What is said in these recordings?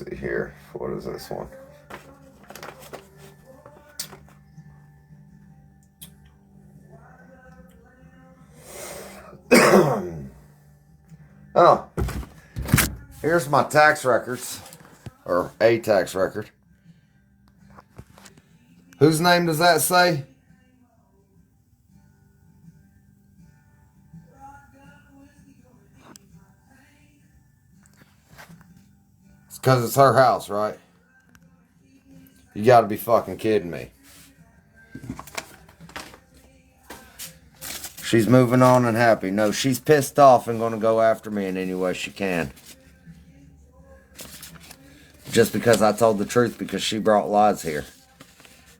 see here. What is this one? Oh, here's my tax records, or a tax record. Whose name does that say? It's because it's her house, right? You gotta be fucking kidding me. She's moving on and happy. No, she's pissed off and gonna go after me in any way she can. Just because I told the truth because she brought lies here.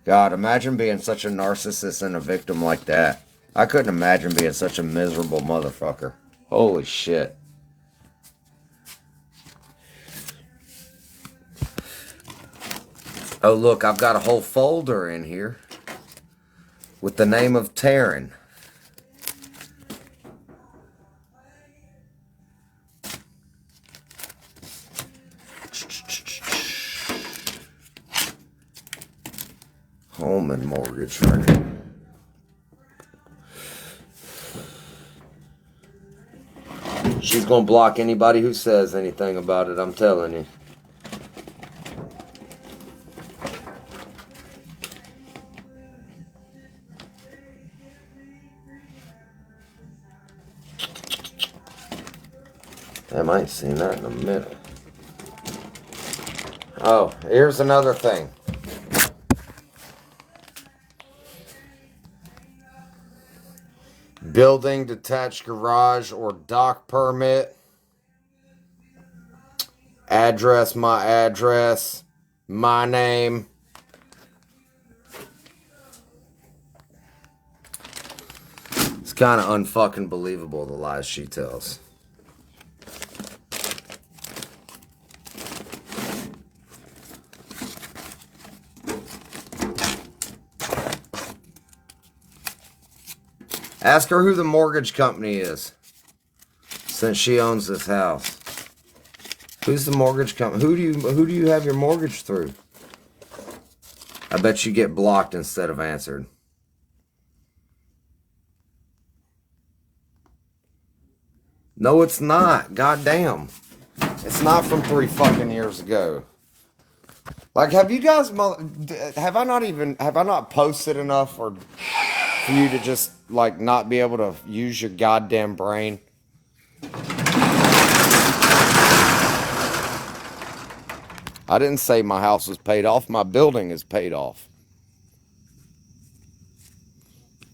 God, imagine being such a narcissist and a victim like that. I couldn't imagine being such a miserable motherfucker. Holy shit. Oh, look, I've got a whole folder in here with the name of Taryn. Home and mortgage record. She's gonna block anybody who says anything about it, I'm telling you. Damn, I ain't seen that in a minute. Oh, here's another thing. Building, detached garage, or dock permit. Address, my name. It's kind of unfucking believable, the lies she tells. Ask her who the mortgage company is, since she owns this house. Who's the mortgage company? Who do you have your mortgage through? I bet you get blocked instead of answered. No, it's not. Goddamn. It's not from 3 fucking years ago. Like, have you guys, have I not posted enough or for you to just, like, not be able to use your goddamn brain? I didn't say my house was paid off. My building is paid off.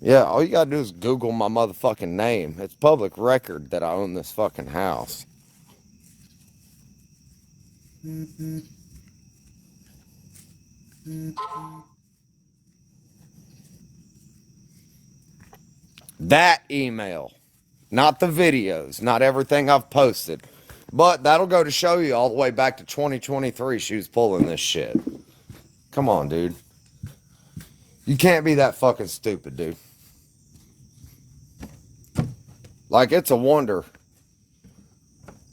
Yeah, all you gotta do is Google my motherfucking name. It's public record that I own this fucking house. That email. Not the videos. Not everything I've posted. But that'll go to show you all the way back to 2023 she was pulling this shit. Come on, dude. You can't be that fucking stupid, dude. Like, it's a wonder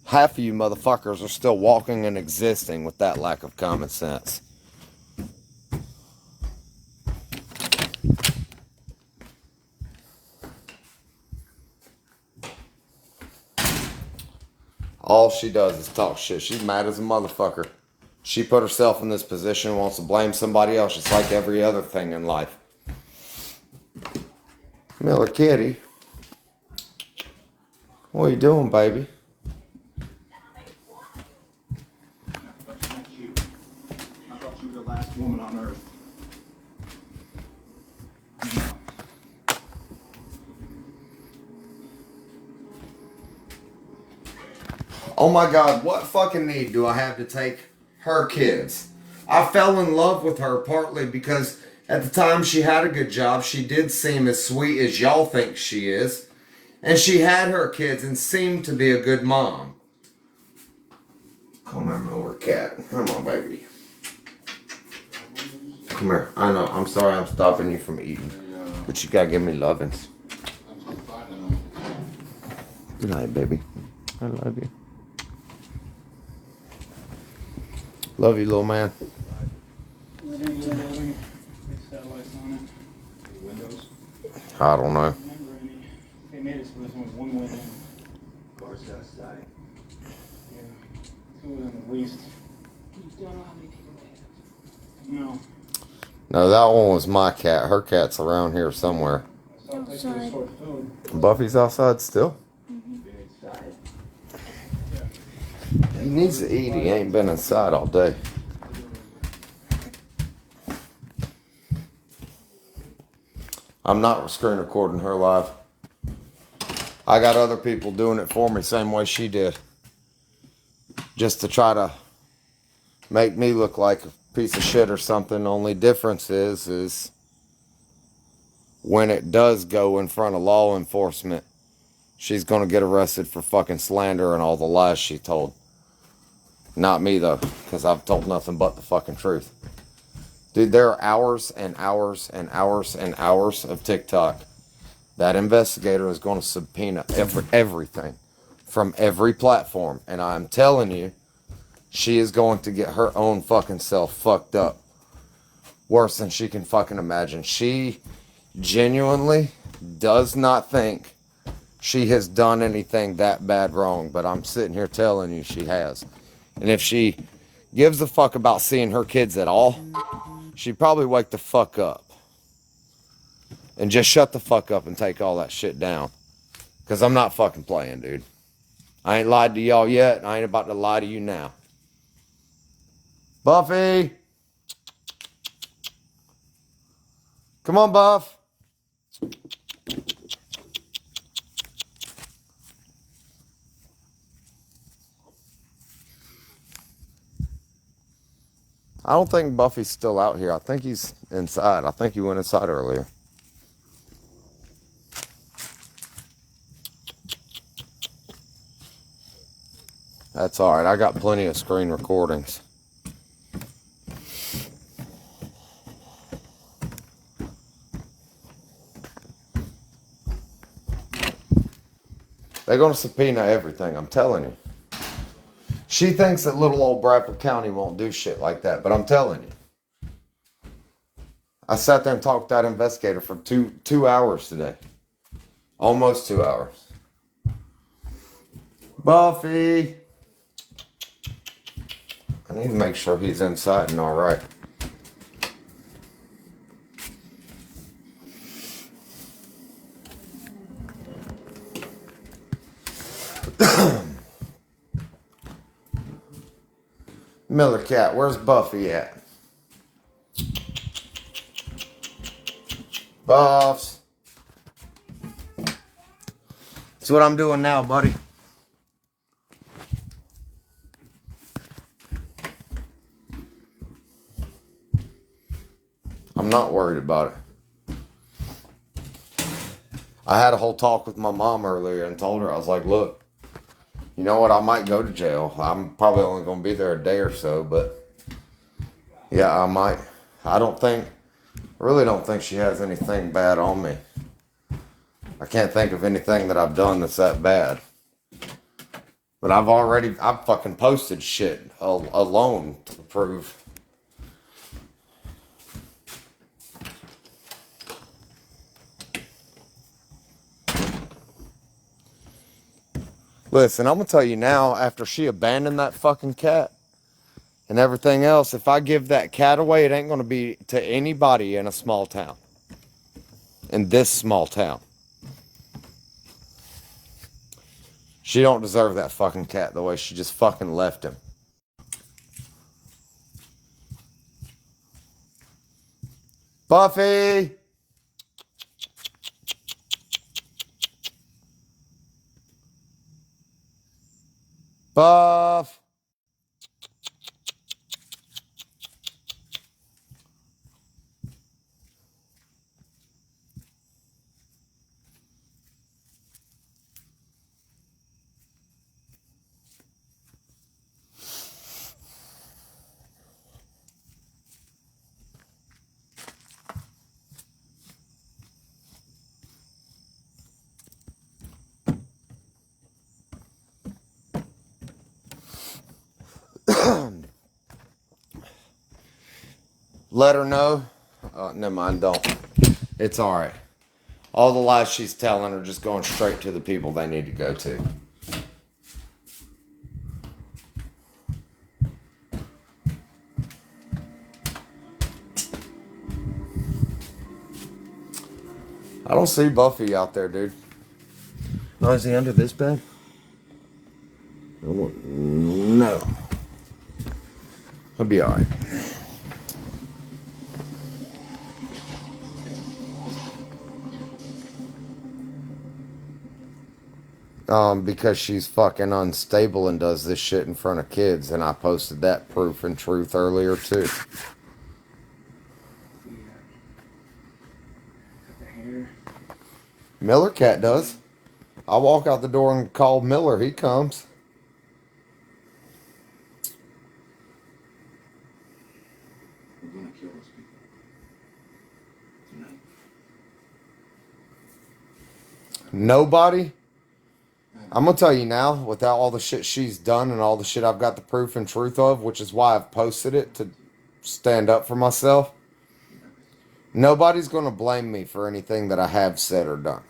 half of you motherfuckers are still walking and existing with that lack of common sense. All she does is talk shit. She's mad as a motherfucker. She put herself in this position and wants to blame somebody else. It's like every other thing in life. Miller Kitty. What are you doing, baby? I thought you were the last woman on earth. Oh my God, what fucking need do I have to take her kids? I fell in love with her partly because at the time she had a good job. She did seem as sweet as y'all think she is. And she had her kids and seemed to be a good mom. Come here, Miller cat. Come on, baby. Come here. I know, I'm sorry I'm stopping you from eating. But you gotta give me lovins. Good night, baby. I love you. Love you, little man. Single building, big satellites on it. Windows? I don't know. I don't remember any. They made it so there's only one window. Cars outside. Yeah, two of them at least. You don't know how many people they have. No. No, that one was my cat. Her cat's around here somewhere. I saw a place where they stored food. Buffy's outside still? Been inside. He needs to eat. He ain't been inside all day. I'm not screen recording her live. I got other people doing it for me same way she did. Just to try to make me look like a piece of shit or something. Only difference is when it does go in front of law enforcement, she's gonna get arrested for fucking slander and all the lies she told. Not me though, because I've told nothing but the fucking truth. Dude, there are hours and hours and hours and hours of TikTok. That investigator is going to subpoena everything from every platform. And I'm telling you, she is going to get her own fucking self fucked up. Worse than she can fucking imagine. She genuinely does not think she has done anything that bad wrong. But I'm sitting here telling you she has. And if she gives a fuck about seeing her kids at all, she'd probably wake the fuck up. And just shut the fuck up and take all that shit down. Because I'm not fucking playing, dude. I ain't lied to y'all yet, and I ain't about to lie to you now. Buffy! Come on, Buff. I don't think Buffy's still out here. I think he's inside. I think he went inside earlier. That's alright. I got plenty of screen recordings. They're going to subpoena everything, I'm telling you. She thinks that little old Bradford County won't do shit like that, but I'm telling you. I sat there and talked to that investigator for two hours today. Almost 2 hours. Buffy! I need to make sure he's inside and alright. Miller Cat, where's Buffy at? Buffs. That's what I'm doing now, buddy. I'm not worried about it. I had a whole talk with my mom earlier and told her, I was like, look, you know what, I might go to jail. I'm probably only going to be there a day or so, but yeah, I might. I really don't think she has anything bad on me. I can't think of anything that I've done that's that bad. But I've fucking posted shit alone to prove. Listen, I'm going to tell you now, after she abandoned that fucking cat and everything else, if I give that cat away, it ain't going to be to anybody in a small town. In this small town. She don't deserve that fucking cat the way she just fucking left him. Buffy! Buff! Let her know. Never mind, don't. It's alright. All the lies she's telling are just going straight to the people they need to go to. I don't see Buffy out there, dude. Oh, is he under this bed? No. He'll be alright. Because she's fucking unstable and does this shit in front of kids, and I posted that proof and truth earlier too. Miller Cat does. I walk out the door and call Miller. He comes. We're gonna kill those people. Tonight. Nobody? I'm gonna tell you now, without all the shit she's done and all the shit I've got the proof and truth of, which is why I've posted it to stand up for myself, nobody's gonna blame me for anything that I have said or done.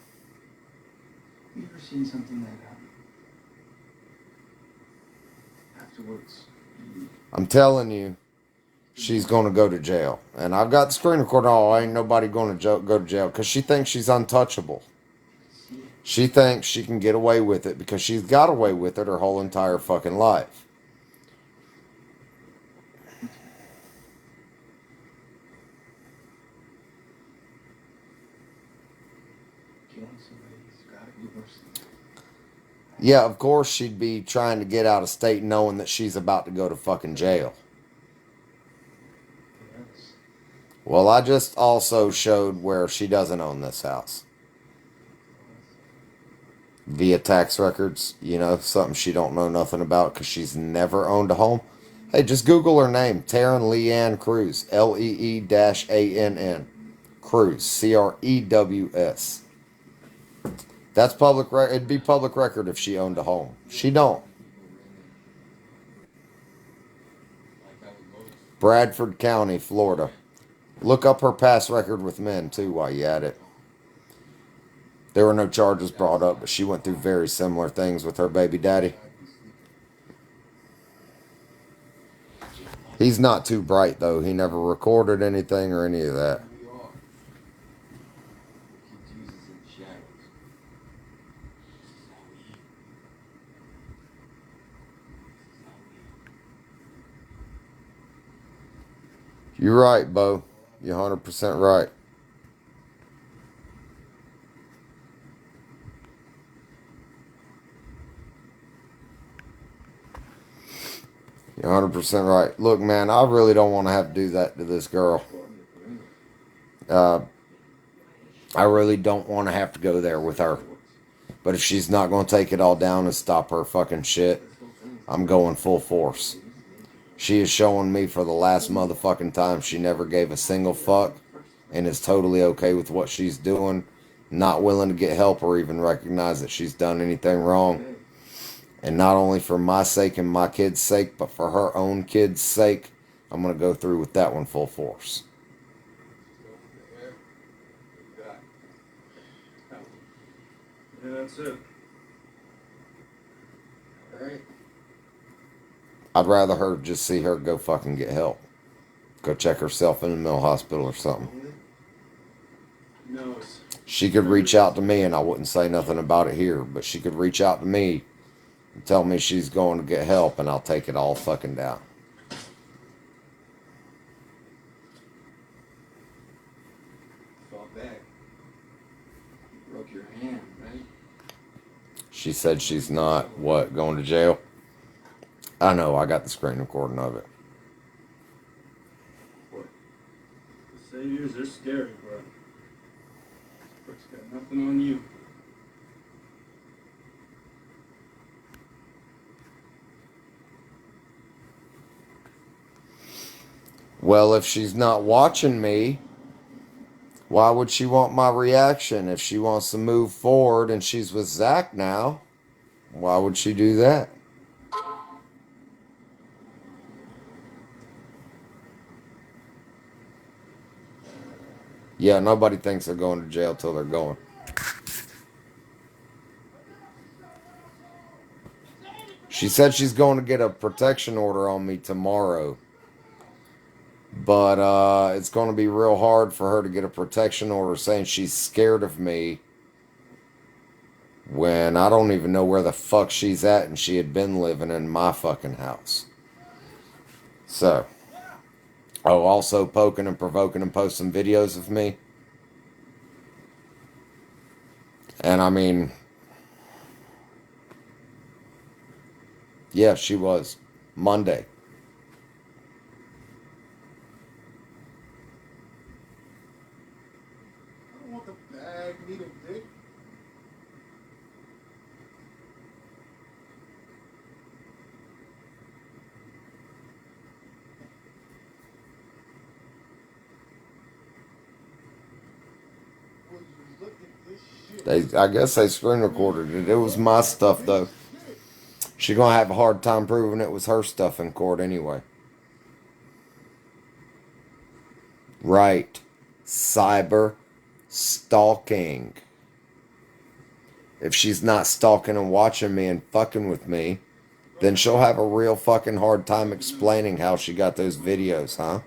You ever seen something that afterwards? I'm telling you, she's gonna go to jail. And I've got the screen recording. Oh, ain't nobody gonna go to jail. Because she thinks she's untouchable. She thinks she can get away with it because she's got away with it her whole entire fucking life. Killing somebody's gotta be worse than that. Yeah, of course she'd be trying to get out of state knowing that she's about to go to fucking jail. Yes. Well, I just also showed where she doesn't own this house. Via tax records, you know, something she don't know nothing about because she's never owned a home. Hey, just Google her name, Taryn Leanne Cruz, Lee-ANN, Cruz, Crews. That's public record. It'd be public record if she owned a home. She don't. Bradford County, Florida. Look up her past record with men too while you at it. There were no charges brought up, but she went through very similar things with her baby daddy. He's not too bright, though. He never recorded anything or any of that. You're right, Bo. You're 100% right. You're 100% right. Look, man, I really don't want to have to do that to this girl. I really don't want to have to go there with her. But if she's not going to take it all down and stop her fucking shit, I'm going full force. She is showing me for the last motherfucking time she never gave a single fuck and is totally okay with what she's doing, not willing to get help or even recognize that she's done anything wrong. And not only for my sake and my kids' sake, but for her own kids' sake, I'm going to go through with that one full force. Yeah, that's it. Alright. I'd rather her just see her go fucking get help. Go check herself in the mental hospital or something. No, She could reach out to me and I wouldn't say nothing about it here, but she could reach out to me and tell me she's going to get help and I'll take it all fucking down. Fall back. You broke your hand, right? She said she's not, what, going to jail? I know, I got the screen recording of it. what? The saviors are scary, bro. Brooks got nothing on you. Well, if she's not watching me, why would she want my reaction? If she wants to move forward and she's with Zach now, why would she do that? Yeah, nobody thinks they're going to jail till they're going. She said she's going to get a protection order on me tomorrow. But it's going to be real hard for her to get a protection order saying she's scared of me when I don't even know where the fuck she's at and she had been living in my fucking house. So, oh, also poking and provoking and posting videos of me. And I mean, yeah, she was. Monday. I don't want the bag, needle dick. Would you look at this shit? I guess they screen recorded it. It was my stuff, though. She gonna have a hard time proving it was her stuff in court anyway. Right. Cyber stalking. If she's not stalking and watching me and fucking with me, then she'll have a real fucking hard time explaining how she got those videos, huh?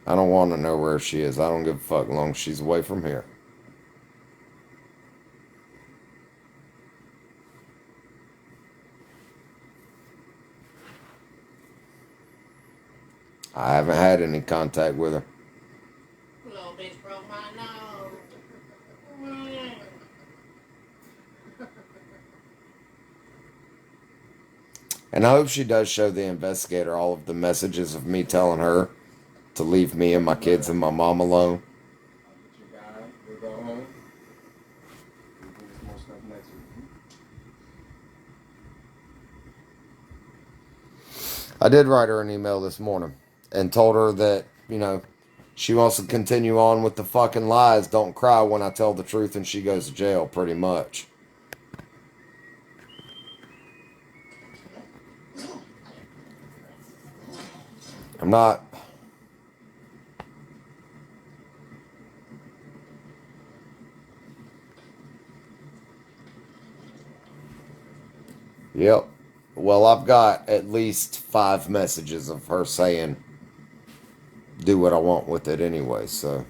I don't want to know where she is. I don't give a fuck long as she's away from here. I haven't had any contact with her. Little bitch broke my nose. And I hope she does show the investigator all of the messages of me telling her to leave me and my kids and my mom alone. I'll get your guy. We'll go home. We'll do some more stuff next week. I did write her an email this morning and told her that, you know, she wants to continue on with the fucking lies. Don't cry when I tell the truth and she goes to jail, pretty much. I'm not. Yep. Well, I've got at least 5 messages of her saying, do what I want with it anyway, so.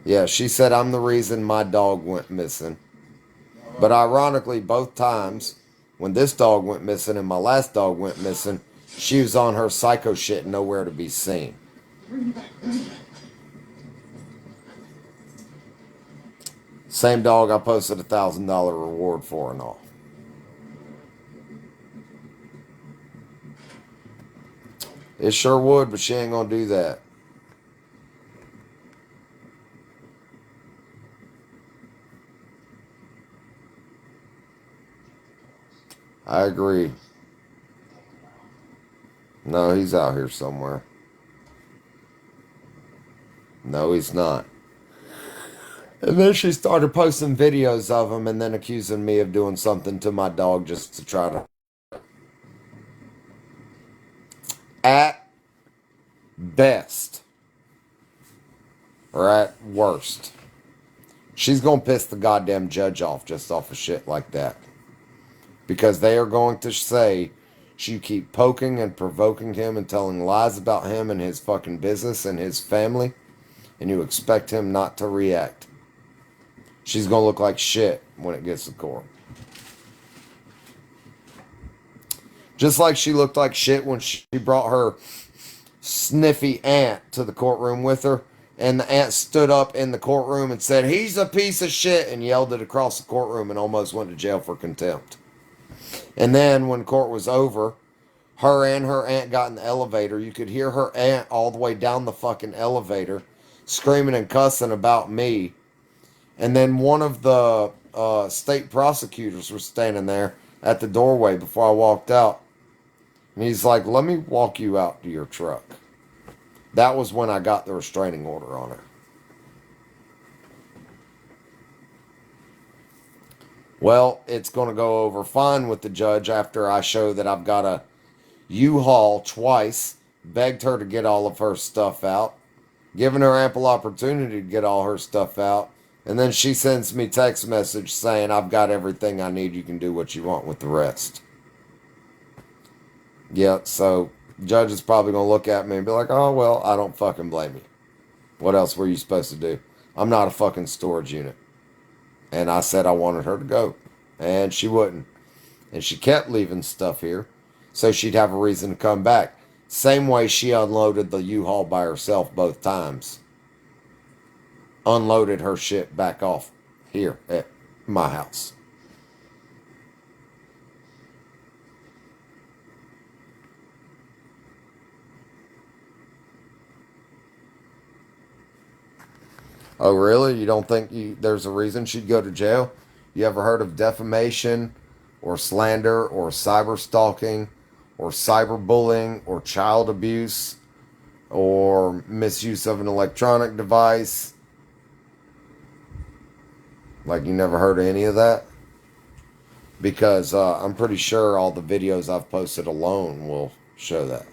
Yeah, she said I'm the reason my dog went missing. But ironically, both times, when this dog went missing and my last dog went missing, she was on her psycho shit, nowhere to be seen. Same dog I posted $1,000 reward for and all. It sure would, but she ain't gonna do that. I agree. No, he's out here somewhere. No, he's not. And then she started posting videos of him and then accusing me of doing something to my dog just to try to. At best, or at worst, she's going to piss the goddamn judge off just off of shit like that. Because they are going to say you keep poking and provoking him and telling lies about him and his fucking business and his family, and you expect him not to react. She's going to look like shit when it gets to court. Just like she looked like shit when she brought her sniffy aunt to the courtroom with her, and the aunt stood up in the courtroom and said, "He's a piece of shit," and yelled it across the courtroom and almost went to jail for contempt. And then when court was over, her and her aunt got in the elevator. You could hear her aunt all the way down the fucking elevator screaming and cussing about me. And then one of the state prosecutors was standing there at the doorway before I walked out. And he's like, "Let me walk you out to your truck." That was when I got the restraining order on her. Well, it's going to go over fine with the judge after I show that I've got a U-Haul twice, begged her to get all of her stuff out, given her ample opportunity to get all her stuff out, and then she sends me text message saying, I've got everything I need, you can do what you want with the rest. Yeah, so judge is probably going to look at me and be like, oh, well, I don't fucking blame you. What else were you supposed to do? I'm not a fucking storage unit. And I said I wanted her to go. And she wouldn't. And she kept leaving stuff here so she'd have a reason to come back. Same way she unloaded the U-Haul by herself both times. Unloaded her shit back off here at my house. Oh, really? You don't think there's a reason she'd go to jail? You ever heard of defamation or slander or cyber stalking or cyberbullying or child abuse or misuse of an electronic device? Like, you never heard of any of that? Because I'm pretty sure all the videos I've posted alone will show that.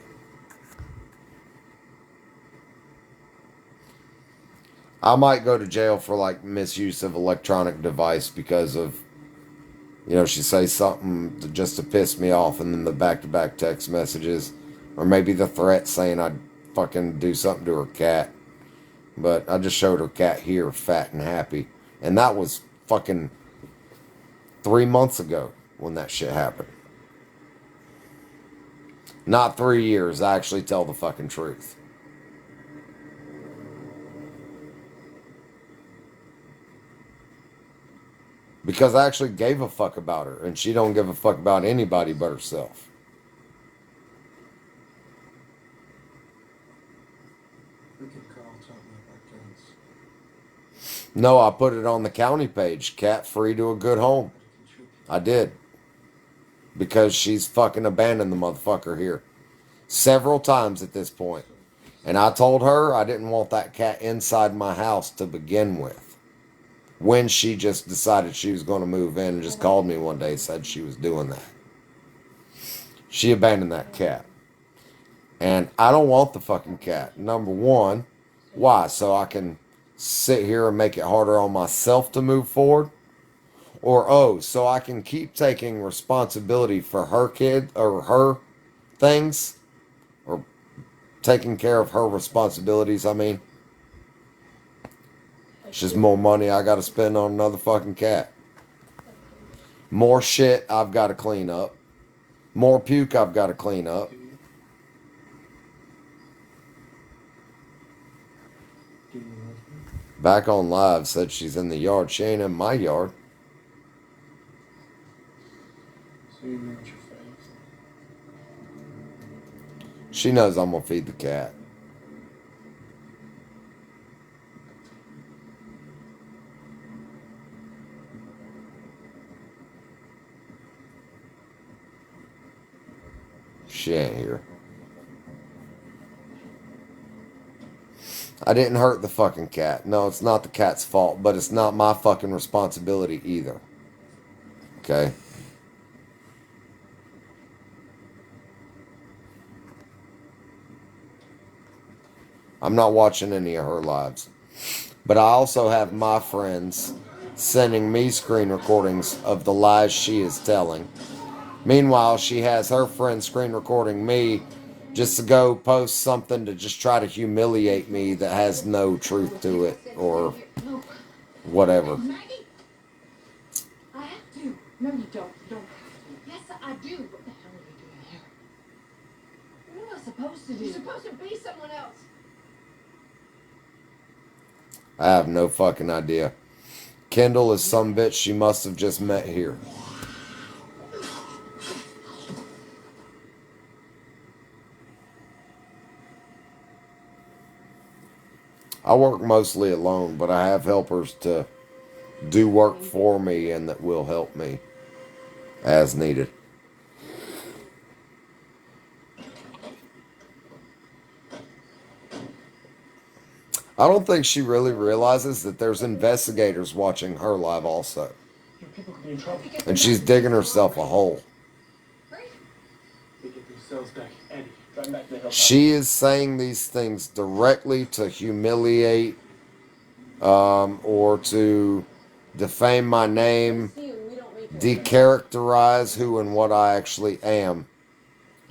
I might go to jail for like misuse of electronic device because of, she says something just to piss me off, and then the back-to-back text messages, or maybe the threat saying I'd fucking do something to her cat. But I just showed her cat here, fat and happy, and that was fucking 3 months ago when that shit happened. Not 3 years. I actually tell the fucking truth. Because I actually gave a fuck about her, and she don't give a fuck about anybody but herself. No, I put it on the county page. Cat free to a good home. I did. Because she's fucking abandoned the motherfucker here. Several times at this point. And I told her I didn't want that cat inside my house to begin with. When she just decided she was going to move in and just called me one day and said she was doing that. She abandoned that cat. And I don't want the fucking cat. Number one, why? So I can sit here and make it harder on myself to move forward? Or, so I can keep taking responsibility for her kid or her things? Or taking care of her responsibilities, I mean. It's just more money I gotta spend on another fucking cat. More shit I've gotta clean up. More puke I've gotta clean up. Back on live said she's in the yard. She ain't in my yard. She knows I'm gonna feed the cat. She ain't here. I didn't hurt the fucking cat. No, it's not the cat's fault, but it's not my fucking responsibility either. Okay? I'm not watching any of her lives. But I also have my friends sending me screen recordings of the lies she is telling. Meanwhile, she has her friend screen recording me just to go post something to just try to humiliate me that has no truth to it or whatever. Maggie, I have to. No, you don't. You don't have to. Yes, I do. What the hell are you doing here? What am I supposed to do? You're supposed to be someone else. I have no fucking idea. Kendall is some bitch she must have just met here. I work mostly alone, but I have helpers to do work for me and that will help me as needed. I don't think she really realizes that there's investigators watching her live also. And she's digging herself a hole. yourselves back. Eddie, drive back to the hilltop. She is saying these things directly to humiliate or to defame my name, decharacterize who and what I actually am.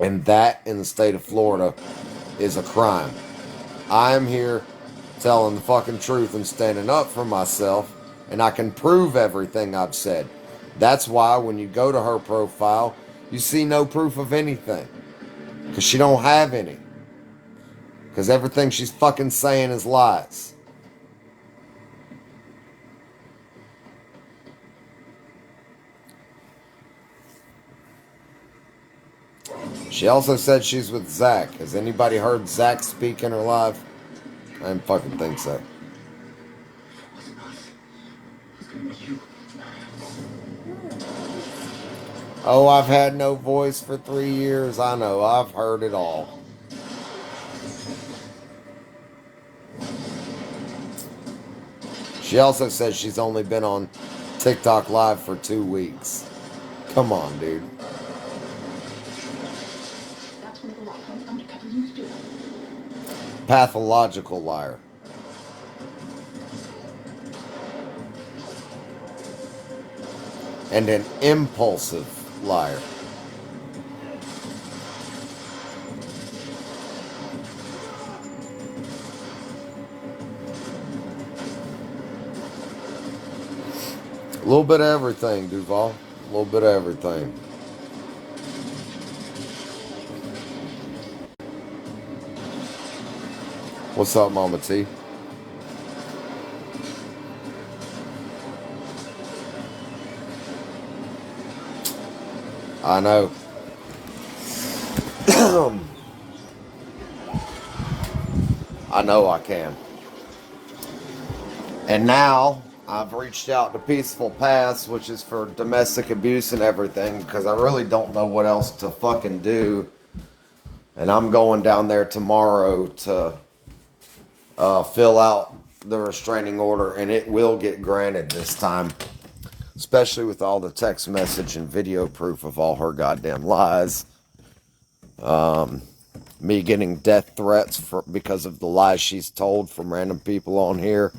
And that in the state of Florida is a crime. I'm here telling the fucking truth and standing up for myself, and I can prove everything I've said. That's why when you go to her profile, you see no proof of anything. Because she don't have any. Because everything she's fucking saying is lies. She also said she's with Zach. Has anybody heard Zach speak in her live? I didn't fucking think so. Oh, I've had no voice for 3 years. I know, I've heard it all. She also says she's only been on TikTok Live for 2 weeks. Come on, dude. Pathological liar. And an impulsive liar. A little bit of everything, Duval. A little bit of everything. What's up, Mama T? I know. I know I can. And now I've reached out to Peaceful Paths, which is for domestic abuse and everything, because I really don't know what else to fucking do. And I'm going down there tomorrow to fill out the restraining order, and it will get granted this time. Especially with all the text message and video proof of all her goddamn lies. Me getting death threats because of the lies she's told from random people on here.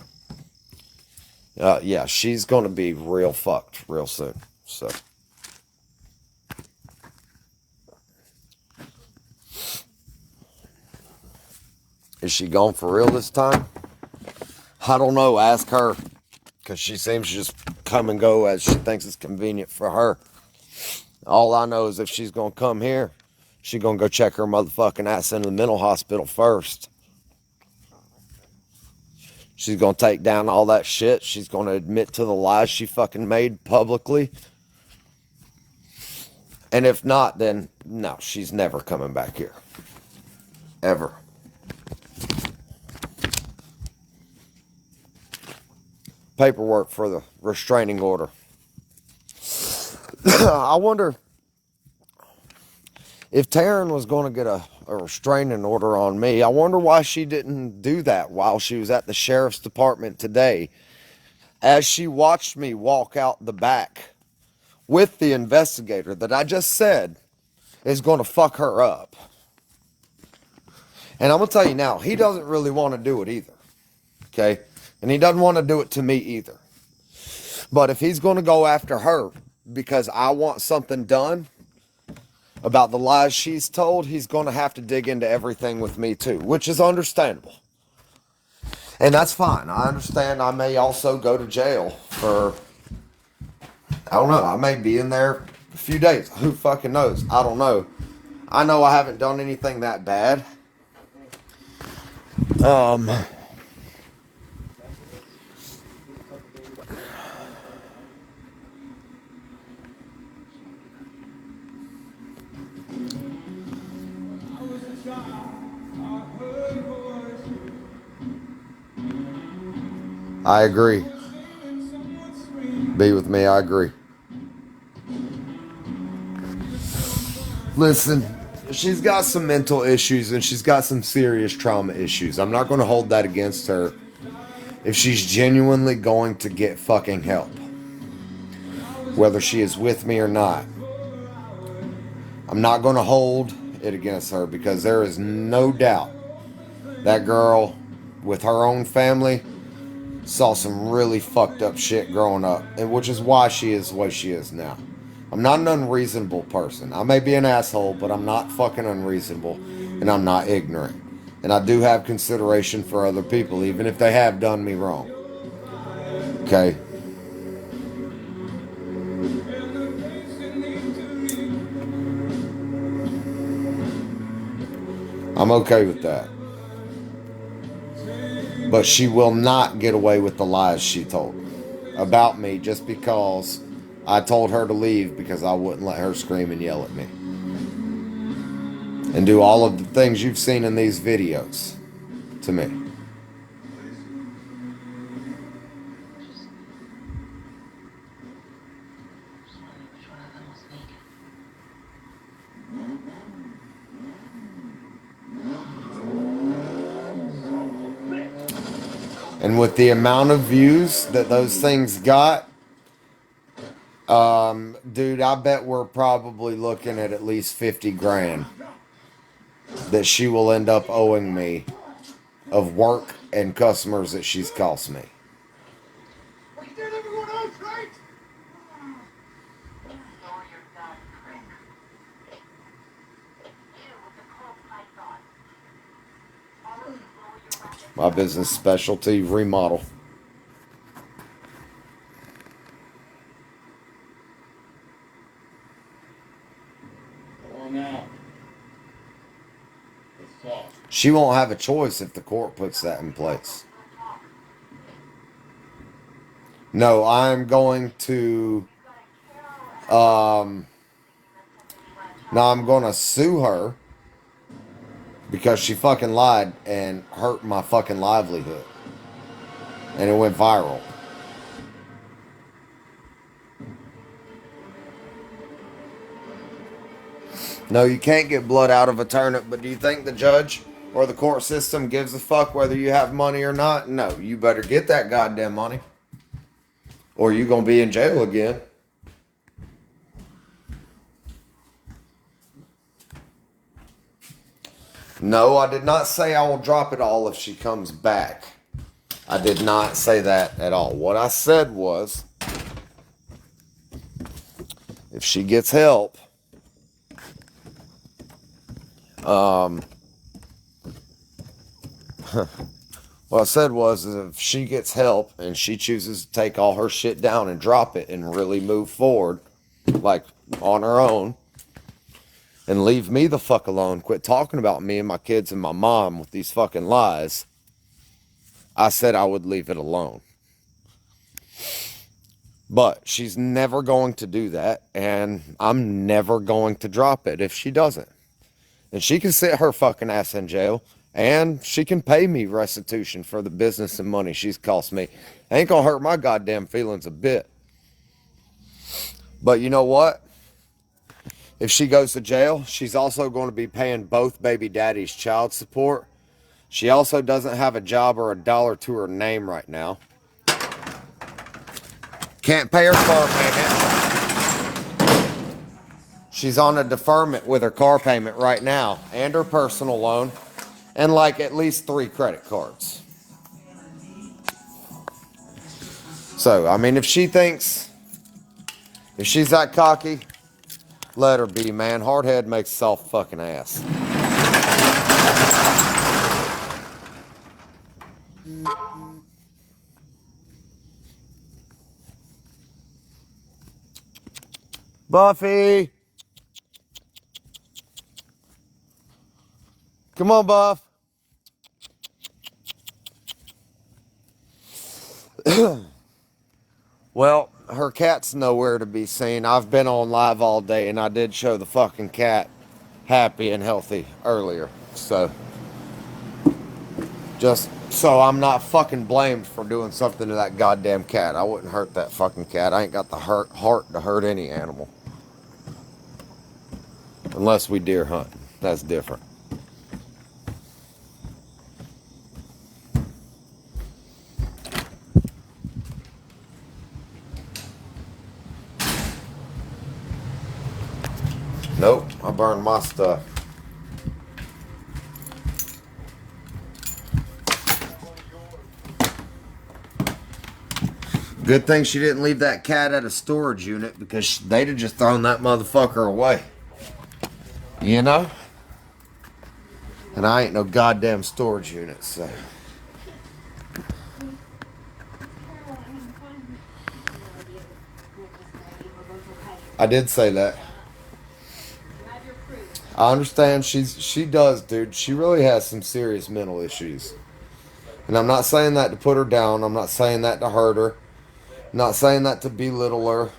Yeah, she's going to be real fucked real soon. So. Is she gone for real this time? I don't know. Ask her. Because she seems to just come and go as she thinks it's convenient for her. All I know is if she's going to come here, she's going to go check her motherfucking ass into the mental hospital first. She's going to take down all that shit. She's going to admit to the lies she fucking made publicly. And if not, then no, she's never coming back here. Ever. Paperwork for the restraining order. I wonder if Taryn was going to get a restraining order on me. I wonder why she didn't do that while she was at the sheriff's department today, as she watched me walk out the back with the investigator that I just said is going to fuck her up. And I'm going to tell you now, he doesn't really want to do it either. Okay? And he doesn't want to do it to me either. But if he's going to go after her because I want something done about the lies she's told, he's going to have to dig into everything with me too, which is understandable. And that's fine. I understand I may also go to jail for, I don't know, I may be in there a few days. Who fucking knows? I don't know. I know I haven't done anything that bad. I agree. Be with me, I agree. Listen, she's got some mental issues and she's got some serious trauma issues. I'm not going to hold that against her if she's genuinely going to get fucking help. Whether she is with me or not. I'm not going to hold it against her, because there is no doubt that girl, with her own family, saw some really fucked up shit growing up, and which is why she is the way she is now. I'm not an unreasonable person. I may be an asshole, but I'm not fucking unreasonable, and I'm not ignorant. And I do have consideration for other people, even if they have done me wrong. Okay? I'm okay with that. But she will not get away with the lies she told about me just because I told her to leave because I wouldn't let her scream and yell at me. And do all of the things you've seen in these videos to me. And with the amount of views that those things got, dude, I bet we're probably looking at least 50 grand that she will end up owing me of work and customers that she's cost me. My business specialty, remodel. Come on now. Let's talk. She won't have a choice if the court puts that in place. No, I'm going to, I'm going to sue her because she fucking lied and hurt my fucking livelihood. And it went viral. No, you can't get blood out of a turnip, but do you think the judge or the court system gives a fuck whether you have money or not? No, you better get that goddamn money, or you're going to be in jail again. No, I did not say I will drop it all if she comes back. I did not say that at all. What I said was, if she gets help, what I said was, if she gets help and she chooses to take all her shit down and drop it and really move forward, like on her own, and leave me the fuck alone, quit talking about me and my kids and my mom with these fucking lies, I said I would leave it alone. But she's never going to do that, and I'm never going to drop it if she doesn't. And she can sit her fucking ass in jail, and she can pay me restitution for the business and money she's cost me. Ain't gonna hurt my goddamn feelings a bit. But you know what? If she goes to jail, she's also going to be paying both baby daddy's child support. She also doesn't have a job or a dollar to her name right now. Can't pay her car payment. She's on a deferment with her car payment right now, and her personal loan, and like at least 3 credit cards. So, I mean, if she's that cocky, let her be, man. Hard head makes a soft fucking ass. Buffy! Come on, Buff. Well, her cat's nowhere to be seen. I've been on live all day, and I did show the fucking cat happy and healthy earlier. So, just so I'm not fucking blamed for doing something to that goddamn cat. I wouldn't hurt that fucking cat. I ain't got the heart to hurt any animal. Unless we deer hunt. That's different. Nope, I burned my stuff. Good thing she didn't leave that cat at a storage unit because they'd have just thrown that motherfucker away. You know? And I ain't no goddamn storage unit, so. I did say that. I understand she does, dude. She really has some serious mental issues. And I'm not saying that to put her down. I'm not saying that to hurt her. I'm not saying that to belittle her.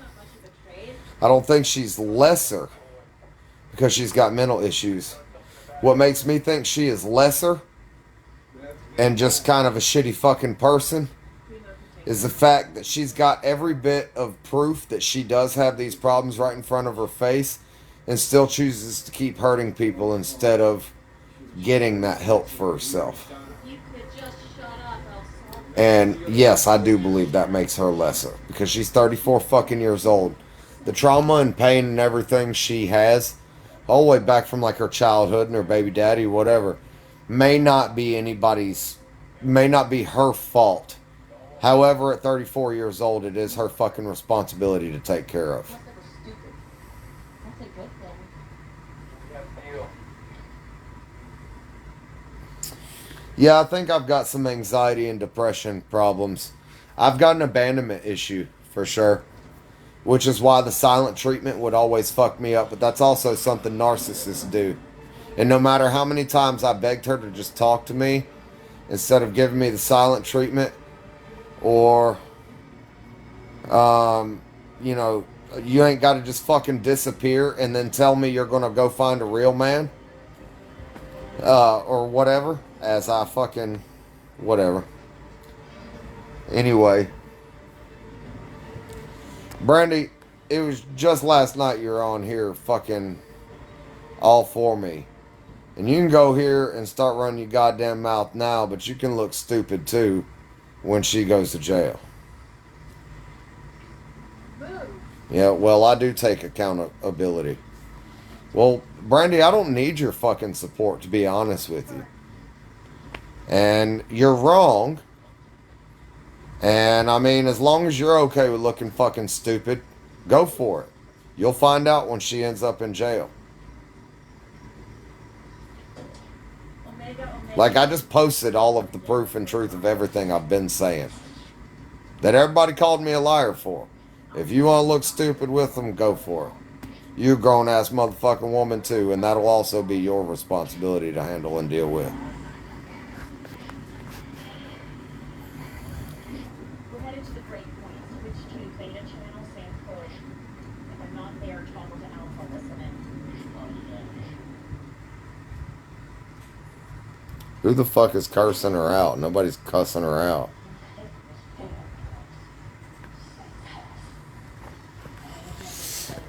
I don't think she's lesser because she's got mental issues. What makes me think she is lesser and just kind of a shitty fucking person is the fact that she's got every bit of proof that she does have these problems right in front of her face and still chooses to keep hurting people instead of getting that help for herself. And yes, I do believe that makes her lesser because she's 34 fucking years old. The trauma and pain and everything she has, all the way back from like her childhood and her baby daddy, whatever, may not be her fault. However, at 34 years old, it is her fucking responsibility to take care of. That's a good thing. Yeah, I think I've got some anxiety and depression problems. I've got an abandonment issue, for sure. Which is why the silent treatment would always fuck me up. But that's also something narcissists do. And no matter how many times I begged her to just talk to me, instead of giving me the silent treatment, or, you know, you ain't got to just fucking disappear and then tell me you're going to go find a real man. Or whatever, as I fucking, whatever. Anyway, Brandy, it was just last night you were on here fucking all for me. And you can go here and start running your goddamn mouth now, but you can look stupid too when she goes to jail. Yeah, well, I do take accountability. Well, Brandy, I don't need your fucking support, to be honest with you. And you're wrong. And, I mean, as long as you're okay with looking fucking stupid, go for it. You'll find out when she ends up in jail. Like, I just posted all of the proof and truth of everything I've been saying. That everybody called me a liar for. If you want to look stupid with them, go for it. You're a grown-ass motherfucking woman, too, and that'll also be your responsibility to handle and deal with. We're headed to the break point. Switch to Beta Channel San Cruz. If I'm not there, toggle to Alpha. Listen in. Who the fuck is cursing her out? Nobody's cussing her out.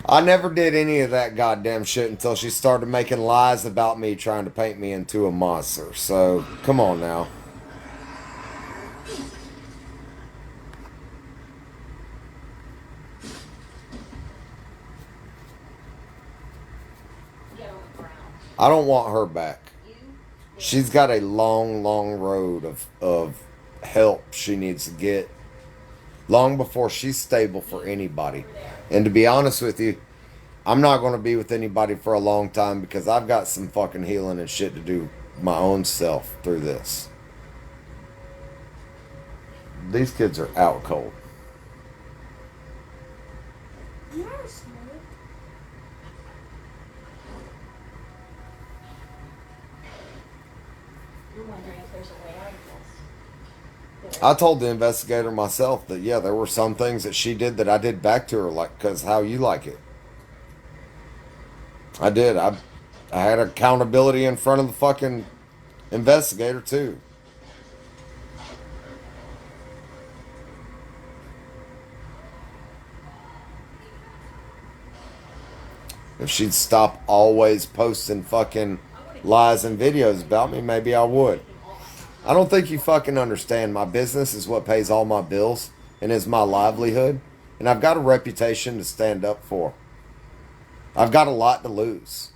I never did any of that goddamn shit until she started making lies about me, trying to paint me into a monster. So, come on now. I don't want her back. She's got a long, long road of help she needs to get. Long before she's stable for anybody. And to be honest with you, I'm not going to be with anybody for a long time because I've got some fucking healing and shit to do my own self through this. These kids are out cold. You're smart. You're wondering if there's a way out of this. I told the investigator myself that, yeah, there were some things that she did that I did back to her, like, because how you like it. I did. I had accountability in front of the fucking investigator, too. If she'd stop always posting fucking lies and videos about me, maybe I would. I don't think you fucking understand. My business is what pays all my bills and is my livelihood. And I've got a reputation to stand up for. I've got a lot to lose.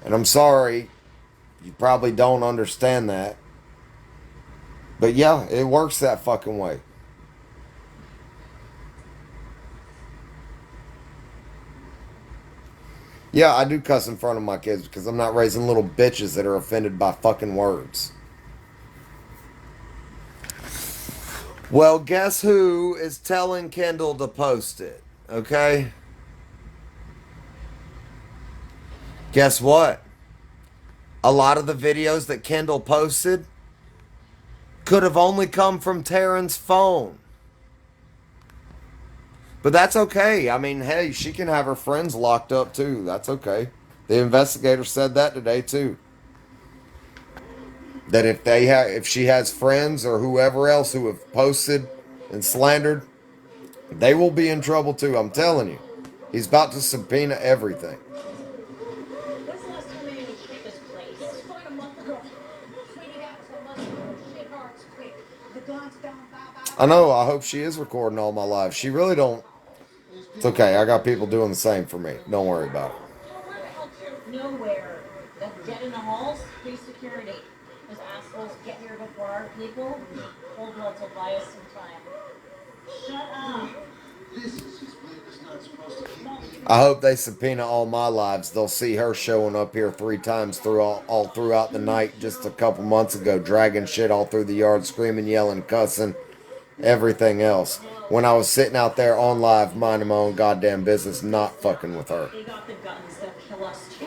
And I'm sorry, you probably don't understand that. But yeah, it works that fucking way. Yeah, I do cuss in front of my kids because I'm not raising little bitches that are offended by fucking words. Well, guess who is telling Kendall to post it? Okay? Guess what? A lot of the videos that Kendall posted could have only come from Taryn's phone. But that's okay. I mean, hey, she can have her friends locked up too. That's okay. The investigator said that today too. That if she has friends or whoever else who have posted and slandered, they will be in trouble too. I'm telling you. He's about to subpoena everything. When's the last time anyone hit this place? It was fine a month ago. Sweetie, that was a month ago. Shit hurts quick. The guns down, bow, bow. I know. I hope she is recording all my lives. She really don't. It's okay. I got people doing the same for me. Don't worry about it. Where the hell to? Nowhere. That dead in the halls? Police security. Those assholes get here before our people. Cold bloods will buy us some time. Shut up. I hope they subpoena all my lives. They'll see her showing up here 3 times all throughout the night just a couple months ago, dragging shit all through the yard, screaming, yelling, cussing, everything else. When I was sitting out there on live, minding my own goddamn business, not fucking with her. They got the guns. They'll kill us too.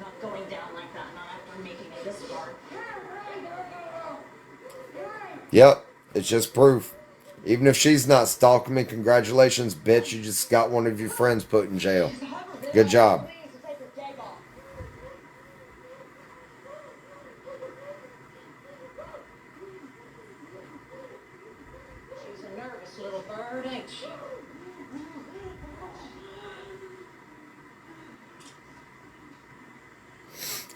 Not going down like that. Not after making it this far. Yep, it's just proof. Even if she's not stalking me, congratulations, bitch. You just got one of your friends put in jail. Good job. She's a nervous little bird, ain't she?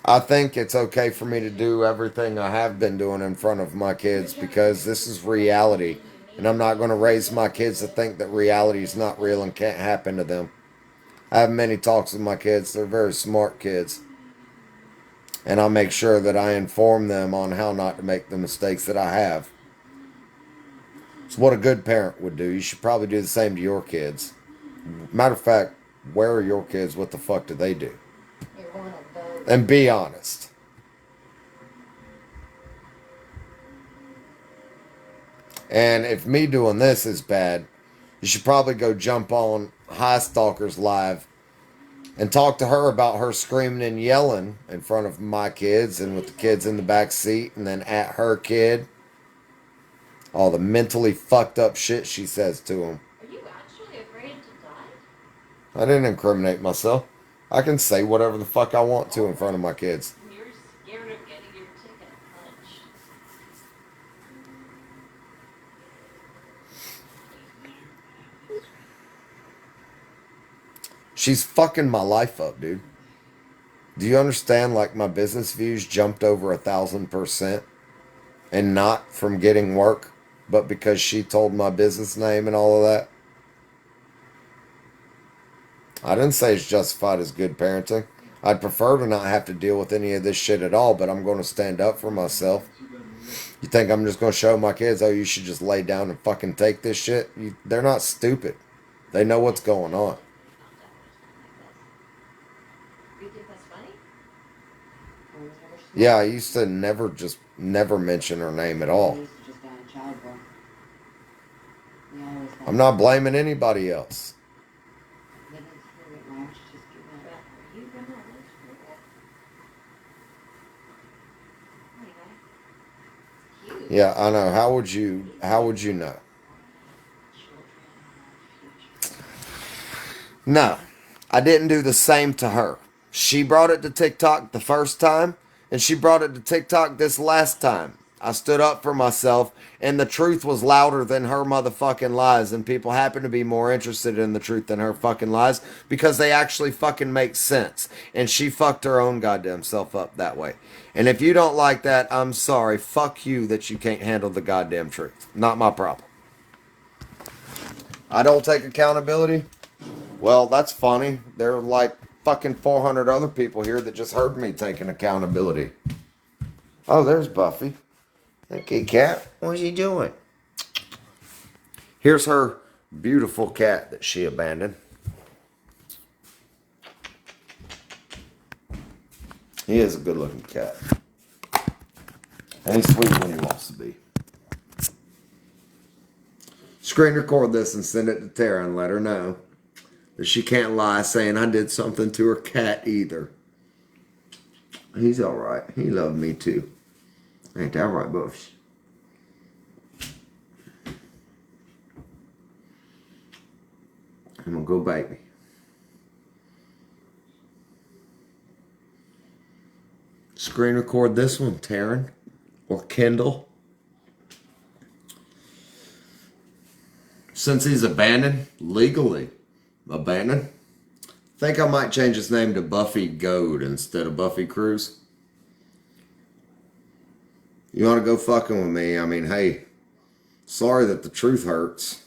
I think it's okay for me to do everything I have been doing in front of my kids because this is reality. And I'm not going to raise my kids to think that reality is not real and can't happen to them. I have many talks with my kids. They're very smart kids. And I make sure that I inform them on how not to make the mistakes that I have. It's what a good parent would do. You should probably do the same to your kids. Matter of fact, where are your kids? What the fuck do they do? You're one of those. And be honest. And if me doing this is bad, you should probably go jump on High Stalkers Live and talk to her about her screaming and yelling in front of my kids and with the kids in the back seat and then at her kid. All the mentally fucked up shit she says to them. Are you actually afraid to die? I didn't incriminate myself. I can say whatever the fuck I want to in front of my kids. You're scared of getting your ticket punched. She's fucking my life up, dude. Do you understand, like, my business views jumped over 1,000%? And not from getting work, but because she told my business name and all of that? I didn't say it's justified as good parenting. I'd prefer to not have to deal with any of this shit at all, but I'm going to stand up for myself. You think I'm just going to show my kids, oh, you should just lay down and fucking take this shit? They're not stupid. They know what's going on. You think that's funny? Yeah, I used to never mention her name at all. I'm not blaming anybody else. Yeah, I know. How would you know? No, I didn't do the same to her. She brought it to TikTok the first time, and she brought it to TikTok this last time. I stood up for myself, and the truth was louder than her motherfucking lies, and people happen to be more interested in the truth than her fucking lies because they actually fucking make sense. And she fucked her own goddamn self up that way. And if you don't like that, I'm sorry. Fuck you that you can't handle the goddamn truth. Not my problem. I don't take accountability. Well, that's funny. They're like fucking 400 other people here that just heard me taking accountability. Oh, there's Buffy. Okay, cat. What's he doing? Here's her beautiful cat that she abandoned. He is a good looking cat. And he's sweet when he wants to be. Screen record this and send it to Tara and let her know that she can't lie saying I did something to her cat either. He's alright. He loved me too. Ain't that right, Buffs? I'm gonna go baby. Screen record this one, Taryn. Or Kendall. Since he's abandoned, legally abandoned, think I might change his name to Buffy Goad instead of Buffy Cruz. You want to go fucking with me? I mean, hey, sorry that the truth hurts.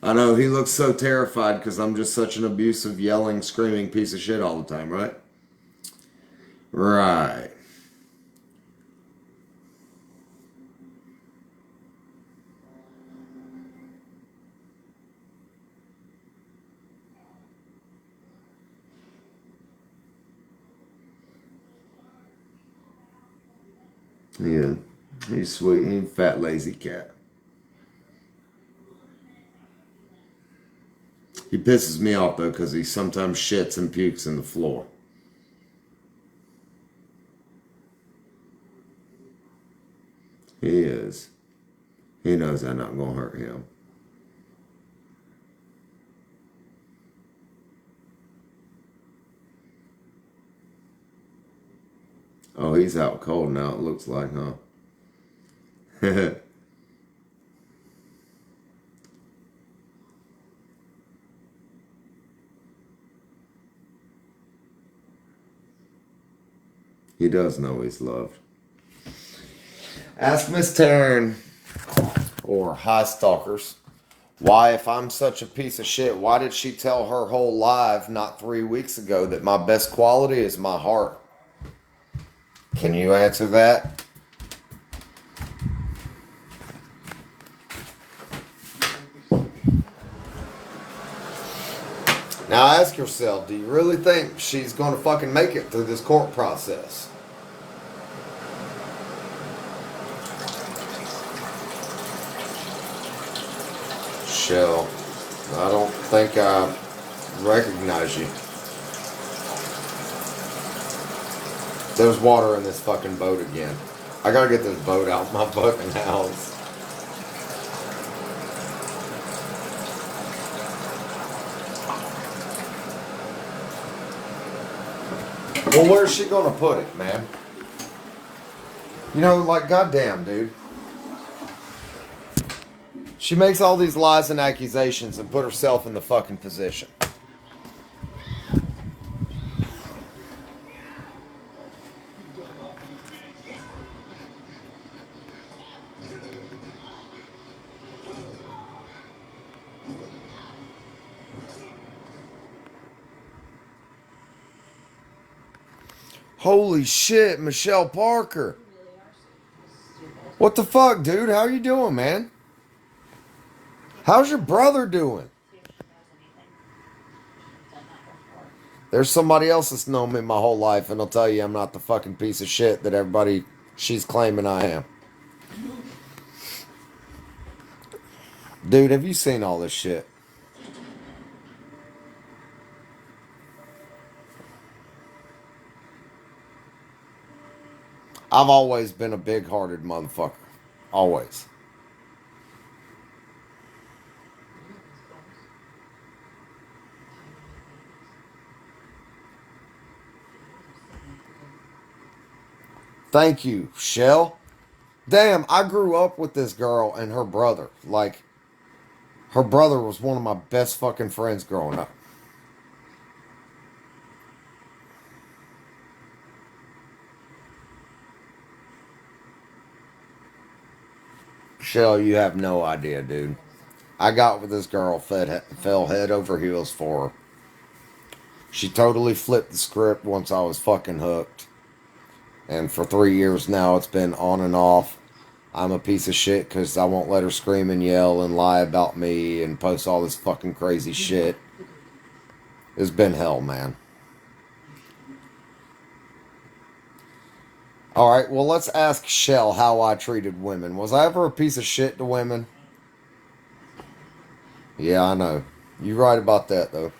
I know he looks so terrified because I'm just such an abusive, yelling, screaming piece of shit all the time, right? Right. Yeah, he's sweet. He's a fat, lazy cat. He pisses me off, though, because he sometimes shits and pukes in the floor. He is. He knows I'm not going to hurt him. Oh, he's out cold now, it looks like, huh? He does know he's loved. Ask Miss Taryn, or High Stalkers, why, if I'm such a piece of shit, why did she tell her whole live not 3 weeks ago that my best quality is my heart? Can you answer that? Now ask yourself, do you really think she's going to fucking make it through this court process? Shell, I don't think I recognize you. There's water in this fucking boat again. I gotta get this boat out of my fucking house. Well, where's she gonna put it, man? You know, like, goddamn, dude. She makes all these lies and accusations and put herself in the fucking position. Holy shit, Michelle Parker. What the fuck, dude? How you doing, man? How's your brother doing? There's somebody else that's known me my whole life, and I'll tell you I'm not the fucking piece of shit that everybody she's claiming I am. Dude, have you seen all this shit? I've always been a big-hearted motherfucker. Always. Thank you, Shell. Damn, I grew up with this girl and her brother. Like, her brother was one of my best fucking friends growing up. Shell, you have no idea, dude. I got with this girl, fell head over heels for her. She totally flipped the script once I was fucking hooked. And for 3 years now, it's been on and off. I'm a piece of shit because I won't let her scream and yell and lie about me and post all this fucking crazy shit. It's been hell, man. Alright, well, let's ask Shell how I treated women. Was I ever a piece of shit to women? Yeah, I know. You're right about that, though.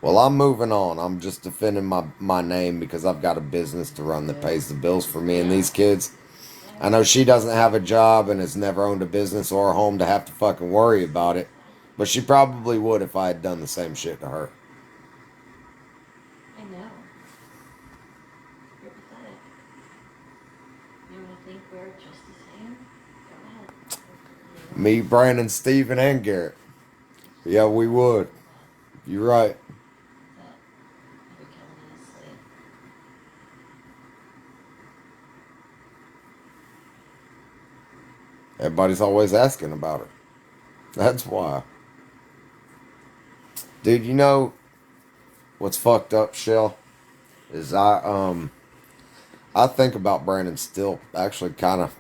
Well, I'm moving on. I'm just defending my name because I've got a business to run that pays the bills for me and these kids. I know she doesn't have a job and has never owned a business or a home to have to fucking worry about it. But she probably would if I had done the same shit to her. I know. You're pathetic. You want to think we're just the same? Go ahead. Me, Brandon, Steven, and Garrett. Yeah, we would. You're right. You're killing us, Slade. Everybody's always asking about her. That's why. Dude, you know what's fucked up, Shell? Is I think about Brandon still actually kind of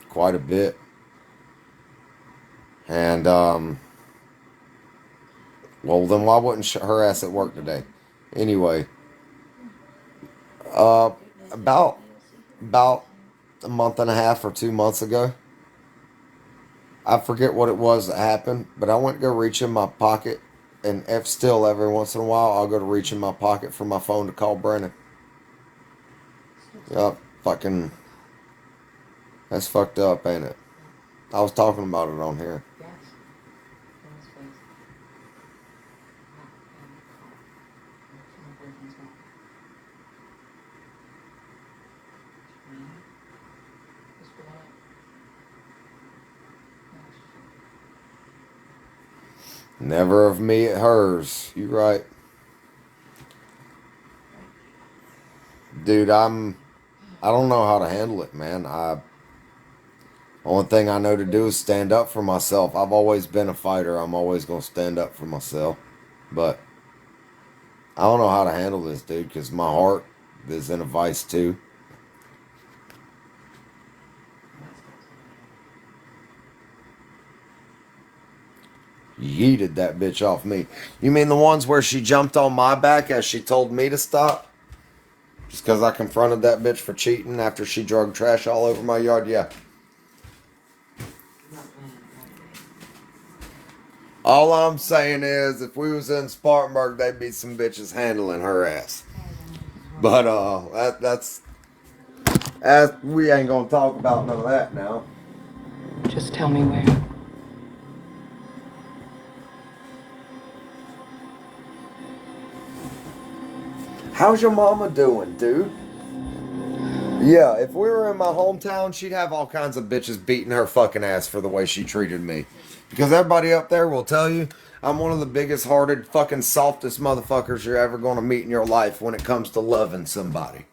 quite a bit. And well then why wouldn't her ass at work today? Anyway, about a month and a half or 2 months ago, I forget what it was that happened, but I went to go reach in my pocket, and still every once in a while I'll go to reach in my pocket for my phone to call Brandon. Yup, fucking, that's fucked up, ain't it? I was talking about it on here. Never of me at hers. You right. Dude, I don't know how to handle it, man. Only thing I know to do is stand up for myself. I've always been a fighter. I'm always going to stand up for myself. But I don't know how to handle this, dude, because my heart is in a vice, too. Yeeted that bitch off me. You mean the ones where she jumped on my back as she told me to stop? Just because I confronted that bitch for cheating after she drug trash all over my yard? Yeah. All I'm saying is, if we was in Spartanburg, they'd be some bitches handling her ass. But, that's we ain't gonna talk about none of that now. Just tell me where. How's your mama doing, dude? Yeah, if we were in my hometown, she'd have all kinds of bitches beating her fucking ass for the way she treated me. Because everybody up there will tell you I'm one of the biggest hearted, fucking softest motherfuckers you're ever going to meet in your life when it comes to loving somebody.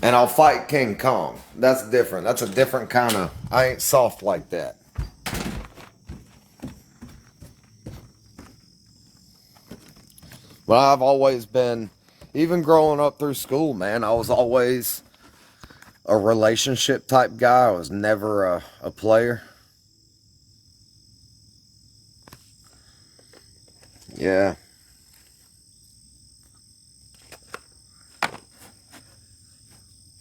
And I'll fight King Kong. That's different. That's a different kind of... I ain't soft like that. But I've always been... Even growing up through school, man, I was always a relationship type guy. I was never a player. Yeah.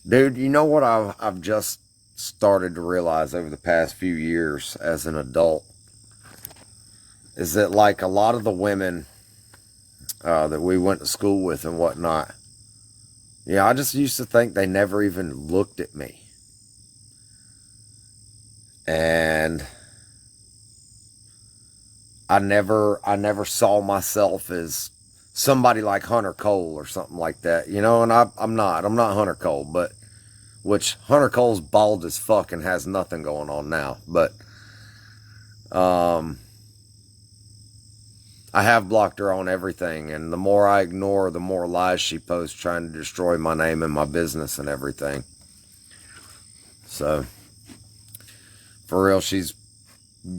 Dude, you know what I've just started to realize over the past few years as an adult? Is that like a lot of the women that we went to school with and whatnot, yeah, I just used to think they never even looked at me. And I never saw myself as somebody like Hunter Cole or something like that, you know, and I'm not Hunter Cole, but which Hunter Cole's bald as fuck and has nothing going on now, but I have blocked her on everything, and the more I ignore, the more lies she posts trying to destroy my name and my business and everything. So, for real, she's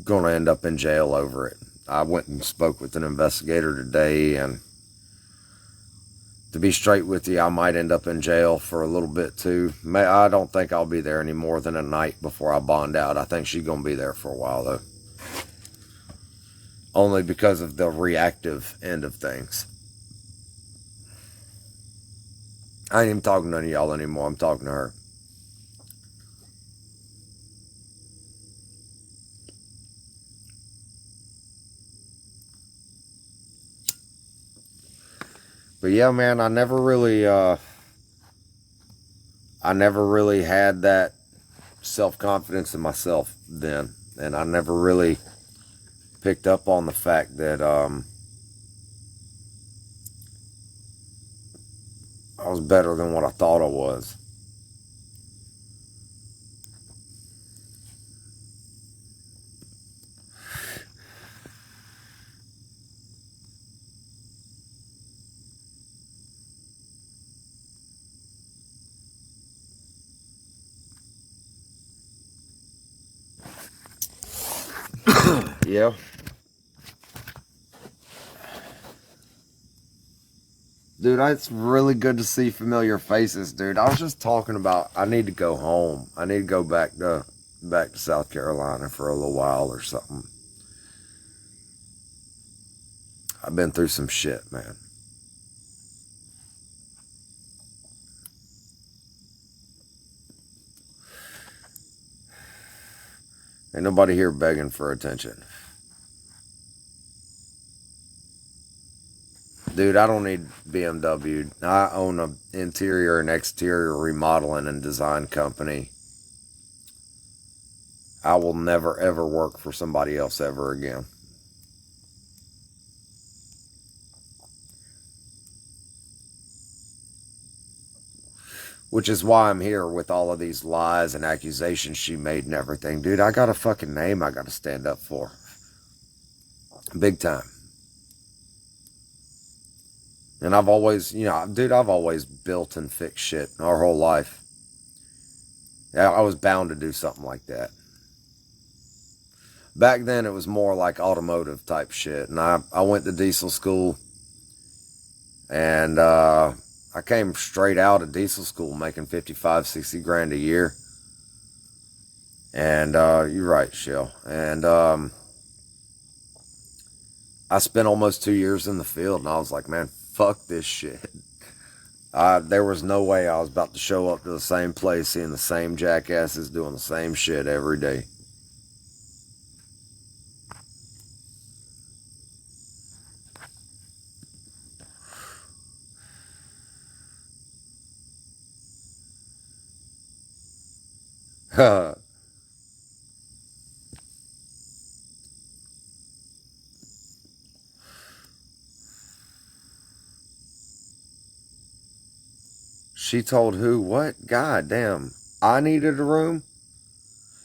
going to end up in jail over it. I went and spoke with an investigator today, and to be straight with you, I might end up in jail for a little bit too. I don't think I'll be there any more than a night before I bond out. I think she's going to be there for a while, though. Only because of the reactive end of things. I ain't even talking to none of y'all anymore. I'm talking to her. But yeah, man, I never really had that self-confidence in myself then. And I never really picked up on the fact that I was better than what I thought I was. Yeah. Dude, it's really good to see familiar faces, dude. I was just talking about I need to go home. I need to go back to South Carolina for a little while or something. I've been through some shit, man. Ain't nobody here begging for attention. Dude, I don't need BMW. I own an interior and exterior remodeling and design company. I will never ever work for somebody else ever again. Which is why I'm here with all of these lies and accusations she made and everything. Dude, I got a fucking name I got to stand up for. Big time. And I've always, dude, I've always built and fixed shit our whole life. I was bound to do something like that. Back then, it was more like automotive type shit. And I went to diesel school. And I came straight out of diesel school making 55, 60 grand a year. And you're right, Shell. And I spent almost 2 years in the field. And I was like, man, fuck this shit. There was no way I was about to show up to the same place, seeing the same jackasses doing the same shit every day. She told who? What? God damn. I needed a room?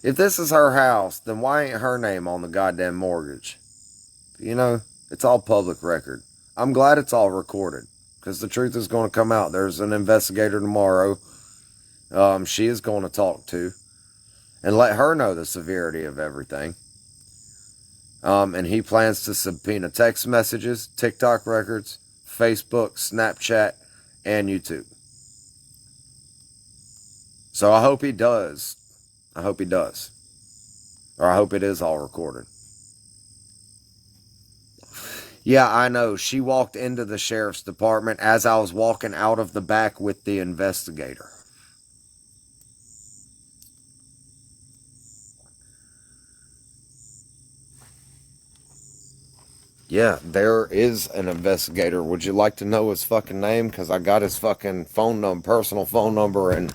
If this is her house, then why ain't her name on the goddamn mortgage? It's all public record. I'm glad it's all recorded, because the truth is going to come out. There's an investigator tomorrow she is going to talk to and let her know the severity of everything. And he plans to subpoena text messages, TikTok records, Facebook, Snapchat, and YouTube. So I hope he does. I hope he does. Or I hope it is all recorded. Yeah, I know. She walked into the sheriff's department as I was walking out of the back with the investigator. Yeah, there is an investigator. Would you like to know his fucking name? Because I got his fucking phone number, personal phone number, and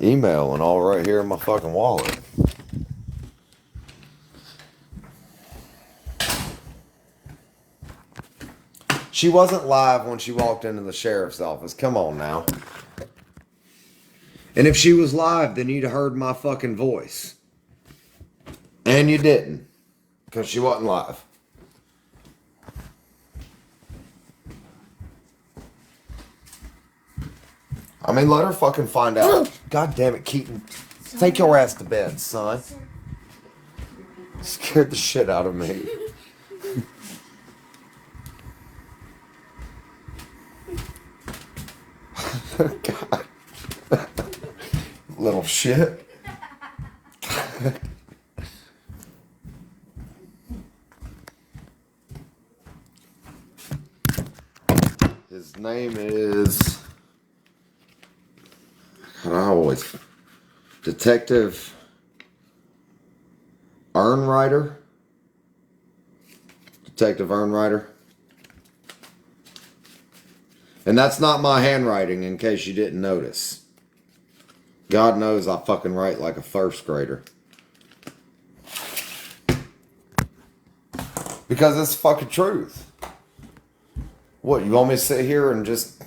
email and all right here in my fucking wallet. She wasn't live when she walked into the sheriff's office. Come on now. And if she was live, then you'd have heard my fucking voice. And you didn't. Because she wasn't live. I mean, let her fucking find out. God damn it, Keaton. Take your ass to bed, son. Scared the shit out of me. God. Little shit. His name is... God, I always... Detective Earnwriter. Detective Earnwriter. And that's not my handwriting, in case you didn't notice. God knows I fucking write like a first grader. Because it's fucking truth. What, you want me to sit here and just...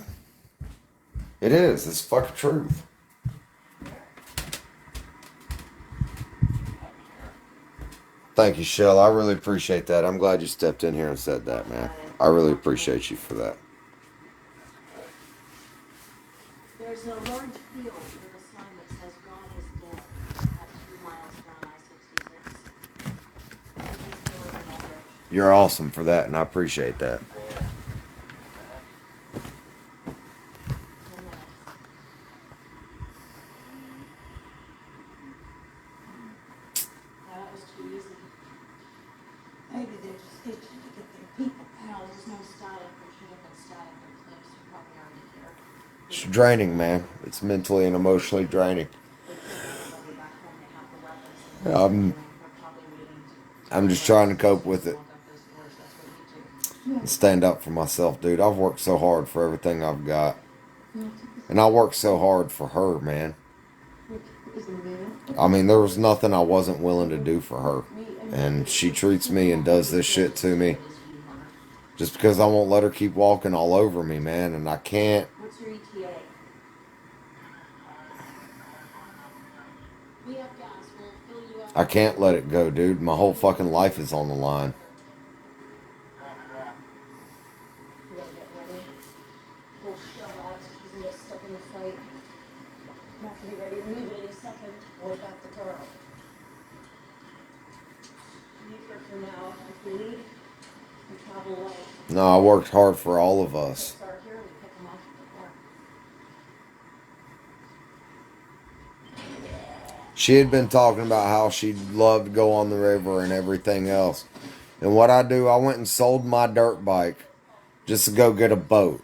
It is. It's fucking truth. Thank you, Shell. I really appreciate that. I'm glad you stepped in here and said that, man. I really appreciate you for that. There's a large field with a sign that says God is dead at 2 miles down I-66. You're awesome for that, and I appreciate that. That was too easy. Maybe they're just itching to get their people. No, there's no static. There should have been static in clips. You probably already hear. It's draining, man. It's mentally and emotionally draining. I'm just trying to cope with it. And stand up for myself, dude. I've worked so hard for everything I've got. And I worked so hard for her, man. I mean, there was nothing I wasn't willing to do for her. And she treats me and does this shit to me. Just because I won't let her keep walking all over me, man. And I can't. What's your ETA? We have gas. We'll fill you up. I can't let it go, dude. My whole fucking life is on the line. You gotta get ready. We'll shove out. She's gonna get stuck in the fight. I'm not gonna be ready to move any second. We're about to go. Leave her for now. If we leave, we travel light. No, I worked hard for all of us. Start here, we pick them up at the car. She had been talking about how she'd love to go on the river and everything else. And what I do, I went and sold my dirt bike just to go get a boat.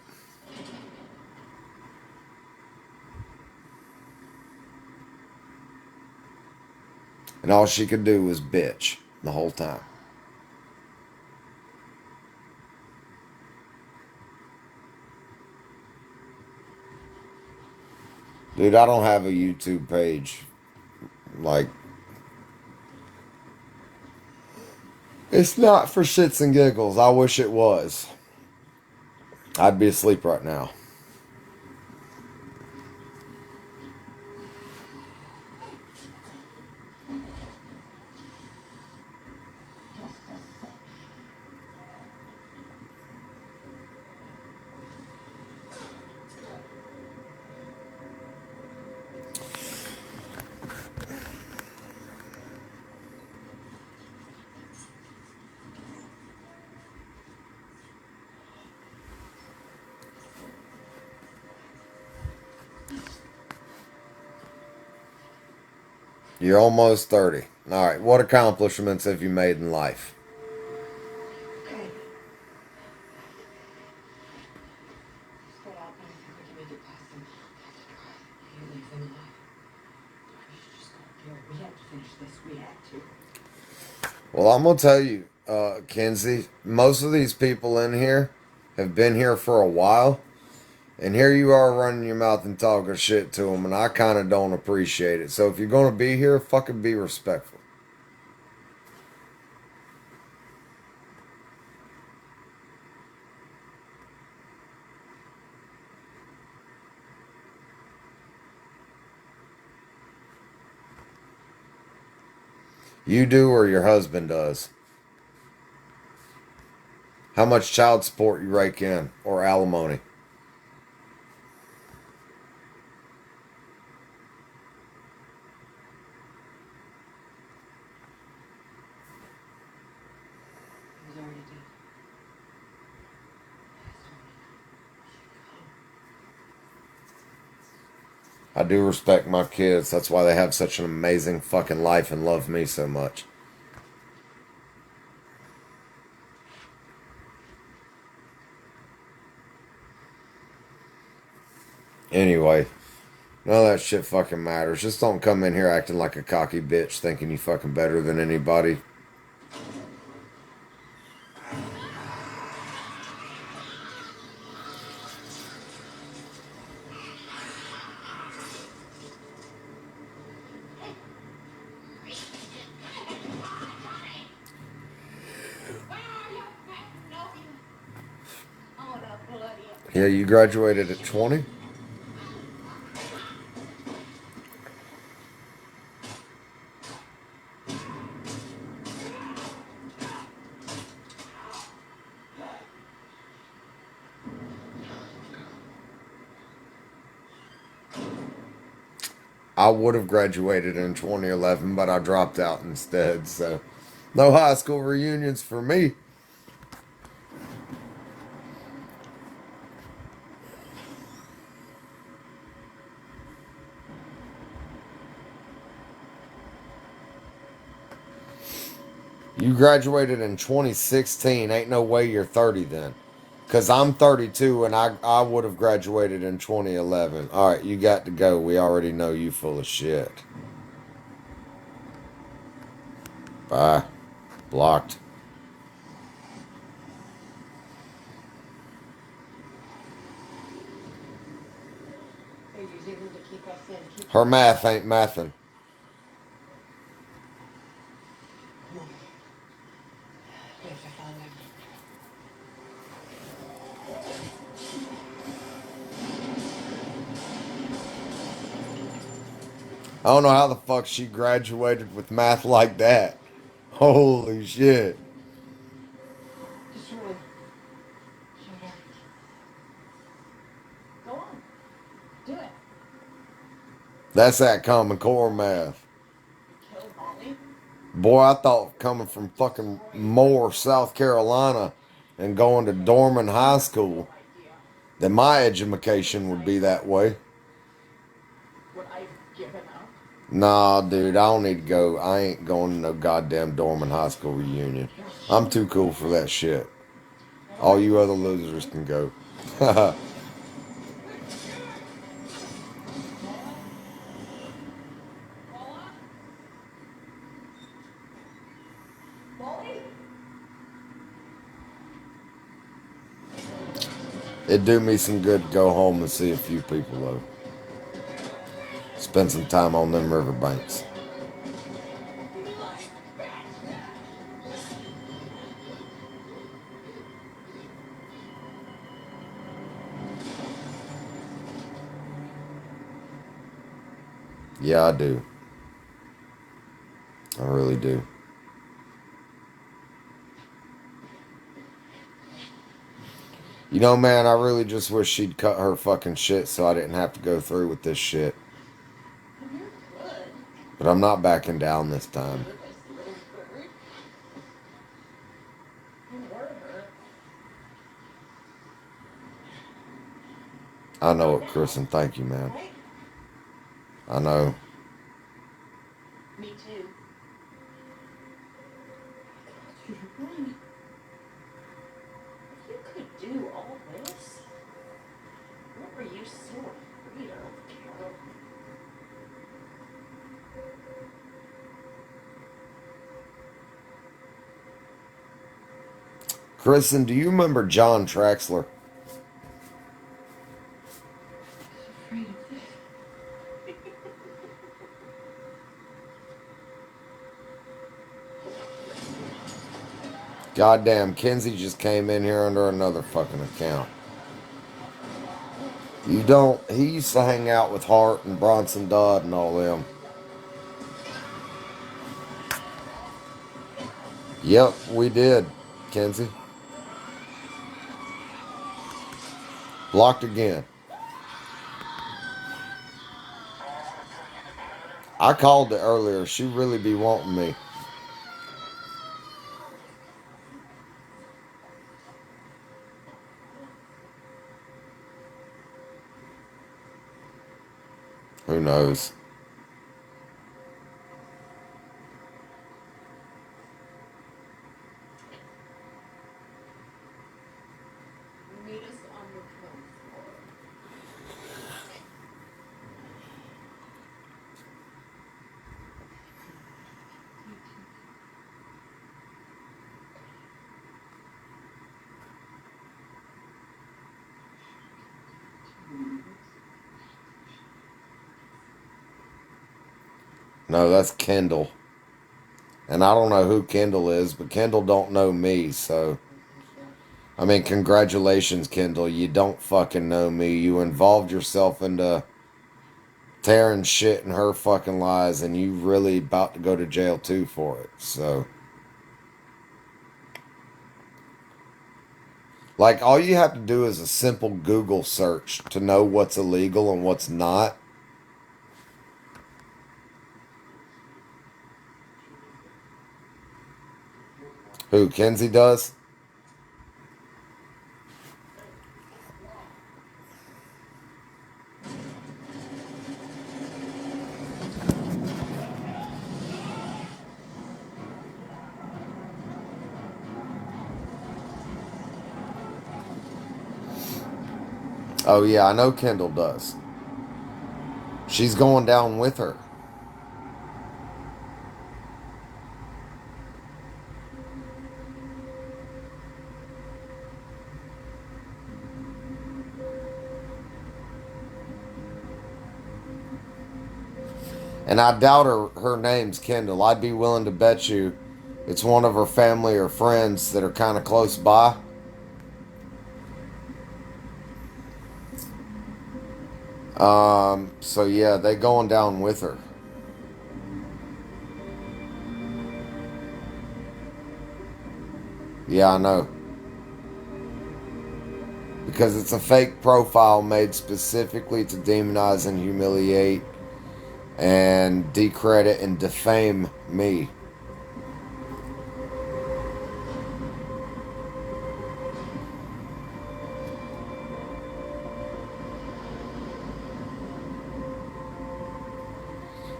And all she could do was bitch the whole time. Dude, I don't have a YouTube page. Like, it's not for shits and giggles. I wish it was. I'd be asleep right now. You're almost 30. All right, what accomplishments have you made in life? Stay out and we can make it past them. You leave them alive. You just gotta care. We have to finish this. We have to. Well, I'm going to tell you, Kenzie, most of these people in here have been here for a while. And here you are running your mouth and talking shit to them, and I kind of don't appreciate it. So if you're going to be here, fucking be respectful. You do or your husband does. How much child support you rake in or alimony? I do respect my kids. That's why they have such an amazing fucking life and love me so much. Anyway, none of that shit fucking matters. Just don't come in here acting like a cocky bitch thinking you fucking better than anybody. Yeah, you graduated at 20? I would have graduated in 2011, but I dropped out instead, so no high school reunions for me. You graduated in 2016. Ain't no way you're 30 then. Because I'm 32 and I would have graduated in 2011. All right, you got to go. We already know you full of shit. Bye. Blocked. They're using them to keep us in. Her math ain't mathin'. Come on. We have to find them. I don't know how the fuck she graduated with math like that. Holy shit. Just run. Shoot her. Go on. Do it. That's that Common Core math. Kill Molly. Boy, I thought coming from fucking Moore, South Carolina, and going to Dorman High School, that my education would be that way. Would I given up? Nah, dude, I don't need to go. I ain't going to no goddamn Dorman High School reunion. I'm too cool for that shit. All you other losers can go. Molly? It'd do me some good to go home and see a few people, though. Spend some time on them riverbanks. Yeah, I do. I really do. You know, man, I really just wish she'd cut her fucking shit so I didn't have to go through with this shit. You're good. But I'm not backing down this time. This little bird. You were her. I know it, Chris, and thank you, man. Right? I know. Me too. If you could do all this, what were you so afraid of, Carol? Kristen, do you remember John Traxler? Afraid of this. Goddamn, Kenzie just came in here under another fucking account. You don't. He used to hang out with Hart and Bronson Dodd and all them. Yep, we did, Kenzie. Blocked again. I called it earlier. She really be wanting me. Who knows? Meet us on the 12th floor. No, that's Kendall. And I don't know who Kendall is, but Kendall don't know me, so... I mean, congratulations, Kendall. You don't fucking know me. You involved yourself into tearing shit in her fucking lies, and you really about to go to jail too for it, so... Like, all you have to do is a simple Google search to know what's illegal and what's not. Who, Kenzie does? Oh, yeah, I know Kendall does. She's going down with her. And I doubt her name's Kendall. I'd be willing to bet you it's one of her family or friends that are kind of close by. So yeah, they going down with her. Yeah, I know. Because it's a fake profile made specifically to demonize and humiliate and decredit and defame me.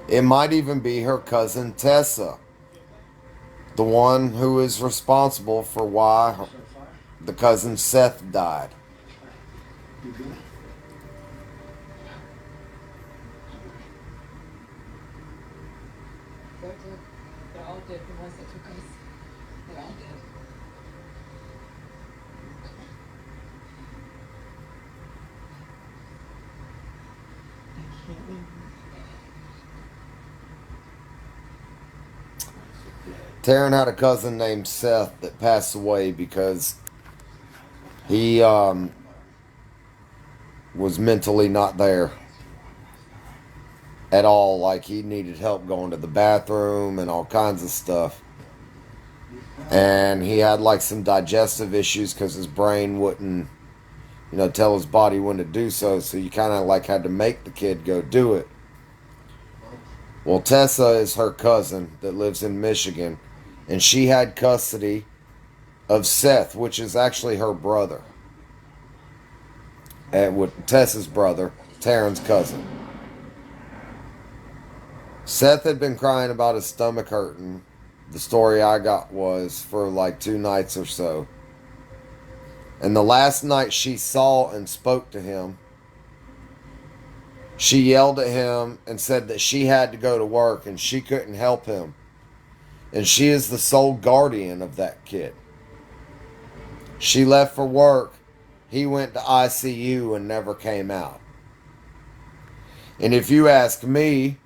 It might even be her cousin Tessa, the one who is responsible for why the cousin Seth died. You good? They're dead. They're all dead. The ones that took us. They're all dead. I can't leave. Taryn had a cousin named Seth that passed away because he was mentally not there at all. Like, he needed help going to the bathroom and all kinds of stuff. And he had like some digestive issues because his brain wouldn't, tell his body when to do so. So you kind of like had to make the kid go do it. Well, Tessa is her cousin that lives in Michigan. And she had custody of Seth, which is actually her brother. And with Tessa's brother, Taryn's cousin. Seth had been crying about his stomach hurting. The story I got was for like 2 nights or so. And the last night she saw and spoke to him, she yelled at him and said that she had to go to work and she couldn't help him. And she is the sole guardian of that kid. She left for work. He went to ICU and never came out. And if you ask me,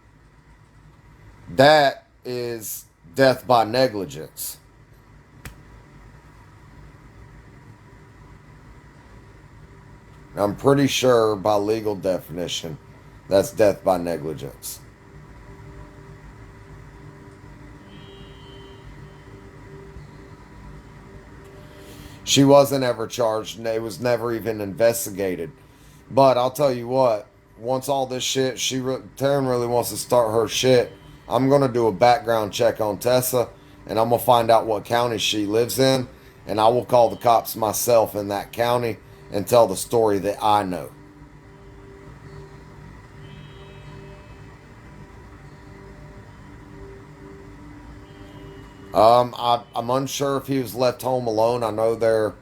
that is death by negligence. I'm pretty sure by legal definition, that's death by negligence. She wasn't ever charged, and it was never even investigated. But I'll tell you what, once all this shit, Taryn really wants to start her shit, I'm going to do a background check on Tessa, and I'm going to find out what county she lives in, and I will call the cops myself in that county and tell the story that I know. I'm unsure if he was left home alone. I know there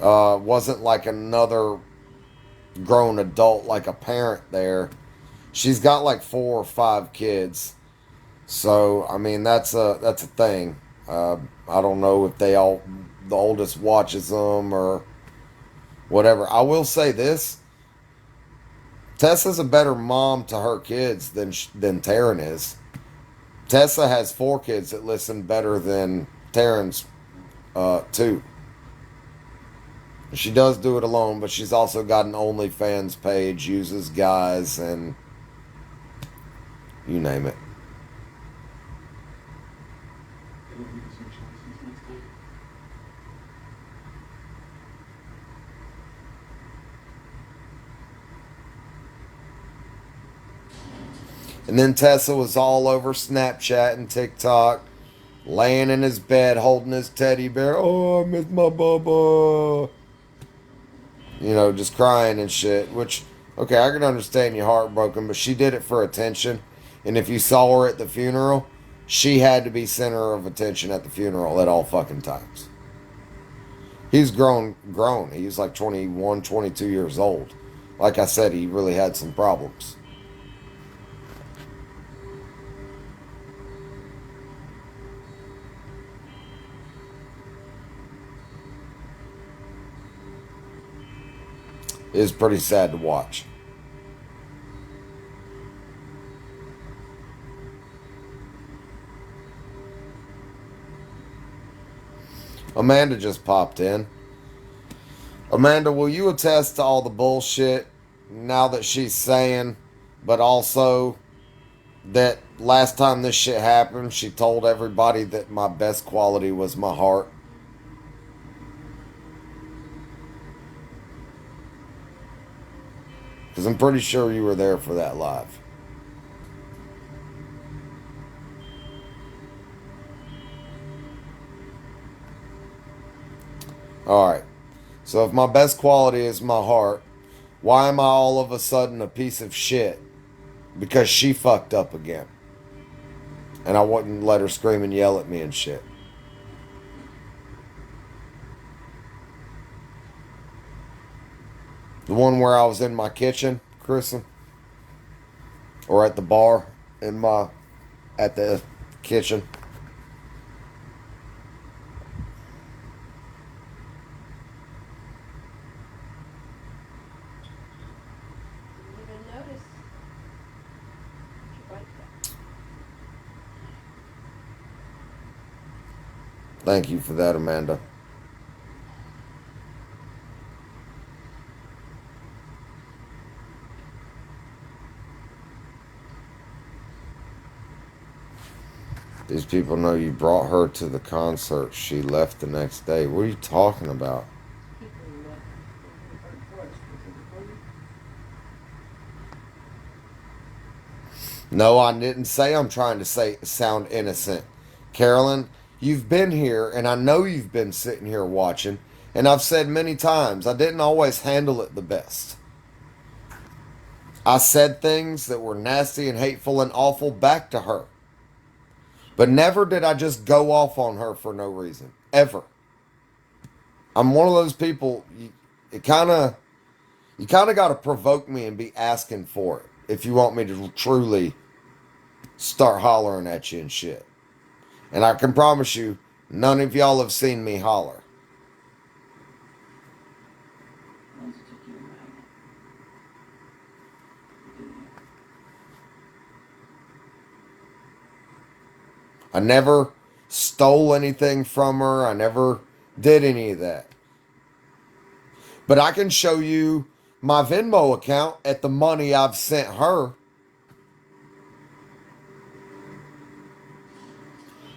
wasn't like another grown adult, like a parent there. She's got like 4 or 5 kids. So I mean that's a thing. I don't know if the oldest watches them or whatever. I will say this: Tessa's a better mom to her kids than Taryn is. Tessa has 4 kids that listen better than Taryn's 2. She does do it alone, but she's also got an OnlyFans page, uses guys, and you name it. It'll give us some choices next time. And then Tessa was all over Snapchat and TikTok, laying in his bed holding his teddy bear. Oh, I miss my Bubba. You know, just crying and shit. Which, okay, I can understand you're heartbroken, but she did it for attention. And if you saw her at the funeral, she had to be center of attention at the funeral at all fucking times. He's grown. He was like 21, 22 years old. Like I said, he really had some problems. It was pretty sad to watch. Amanda just popped in. Amanda, will you attest to all the bullshit now that she's saying, but also that last time this shit happened, she told everybody that my best quality was my heart? Because I'm pretty sure you were there for that live. Alright. So if my best quality is my heart, why am I all of a sudden a piece of shit? Because she fucked up again. And I wouldn't let her scream and yell at me and shit. The one where I was in my kitchen, Kristen? Or at the bar at the kitchen? Didn't even notice. She liked that. Thank you for that, Amanda. These people know you brought her to the concert. She left the next day. What are you talking about? No, I didn't say I'm trying to sound innocent. Carolyn, you've been here, and I know you've been sitting here watching, and I've said many times I didn't always handle it the best. I said things that were nasty and hateful and awful back to her. But never did I just go off on her for no reason. Ever. I'm one of those people, you kind of got to provoke me and be asking for it if you want me to truly start hollering at you and shit. And I can promise you, none of y'all have seen me holler. Once it took you a while. I never stole anything from her. I never did any of that. But I can show you my Venmo account at the money I've sent her.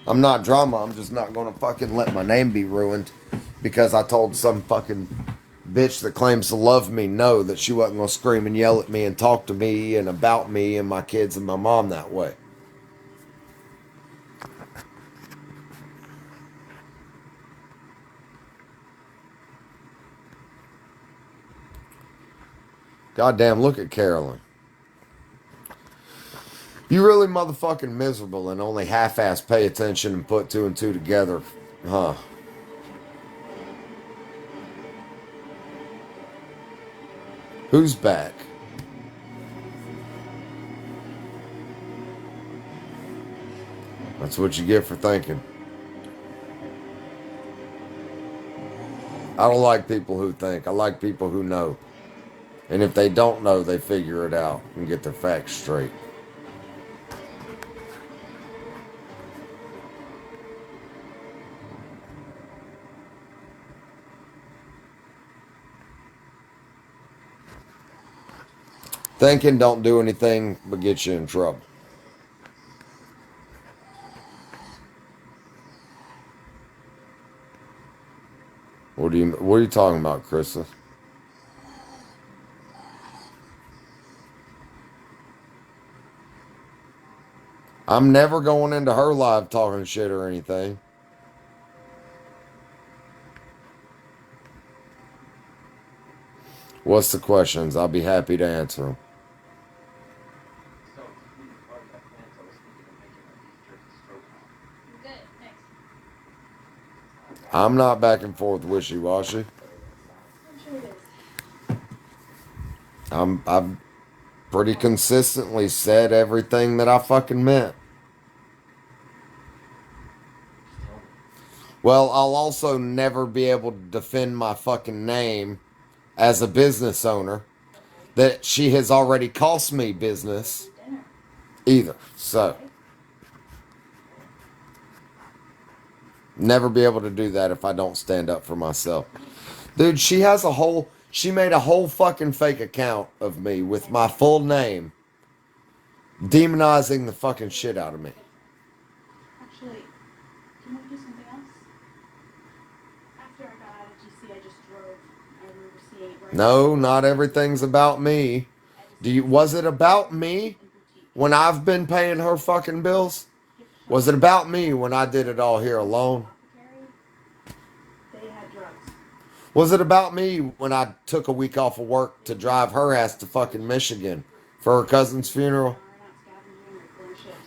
I'm not drama. I'm just not going to fucking let my name be ruined because I told some fucking bitch that claims to love me no, that she wasn't going to scream and yell at me and talk to me and about me and my kids and my mom that way. Goddamn, look at Carolyn. You really motherfucking miserable and only half-ass pay attention and put two and two together, huh? Who's back? That's what you get for thinking. I don't like people who think. I like people who know. And if they don't know, they figure it out and get their facts straight. Thinking don't do anything but get you in trouble. What are you talking about, Krista? I'm never going into her live talking shit or anything. What's the questions? I'll be happy to answer them. So, we can part of that plan, so I was thinking of making a beef jerky stroganoff. Good, thanks. I'm not back and forth wishy-washy. I'm sure it is. I've pretty consistently said everything that I fucking meant. Well, I'll also never be able to defend my fucking name as a business owner that she has already cost me business Dinner. either. So, never be able to do that if I don't stand up for myself. Dude, she made a whole fucking fake account of me with my full name, demonizing the fucking shit out of me. Actually, do you want to do something else? After I got out of GC, I just drove. I remember seeing it right. No, not everything's about me. Was it about me when I've been paying her fucking bills? Was it about me when I did it all here alone? They had drugs. Was it about me when I took a week off of work to drive her ass to fucking Michigan for her cousin's funeral?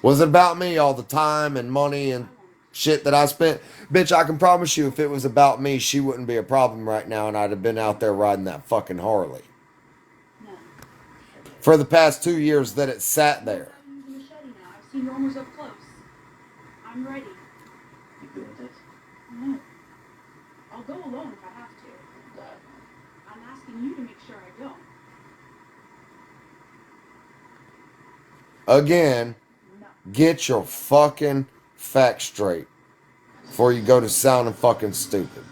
Was it about me all the time and money and shit that I spent? Bitch, I can promise you if it was about me, she wouldn't be a problem right now and I'd have been out there riding that fucking Harley. No. For the past 2 years that it sat there. I'm using a machete now. I've seen Romers up close. I'm ready. You good with this? No. I'll go alone if I have to. I'm asking you to make sure I don't. Again, No. get your fucking facts straight before you go to sounding fucking stupid.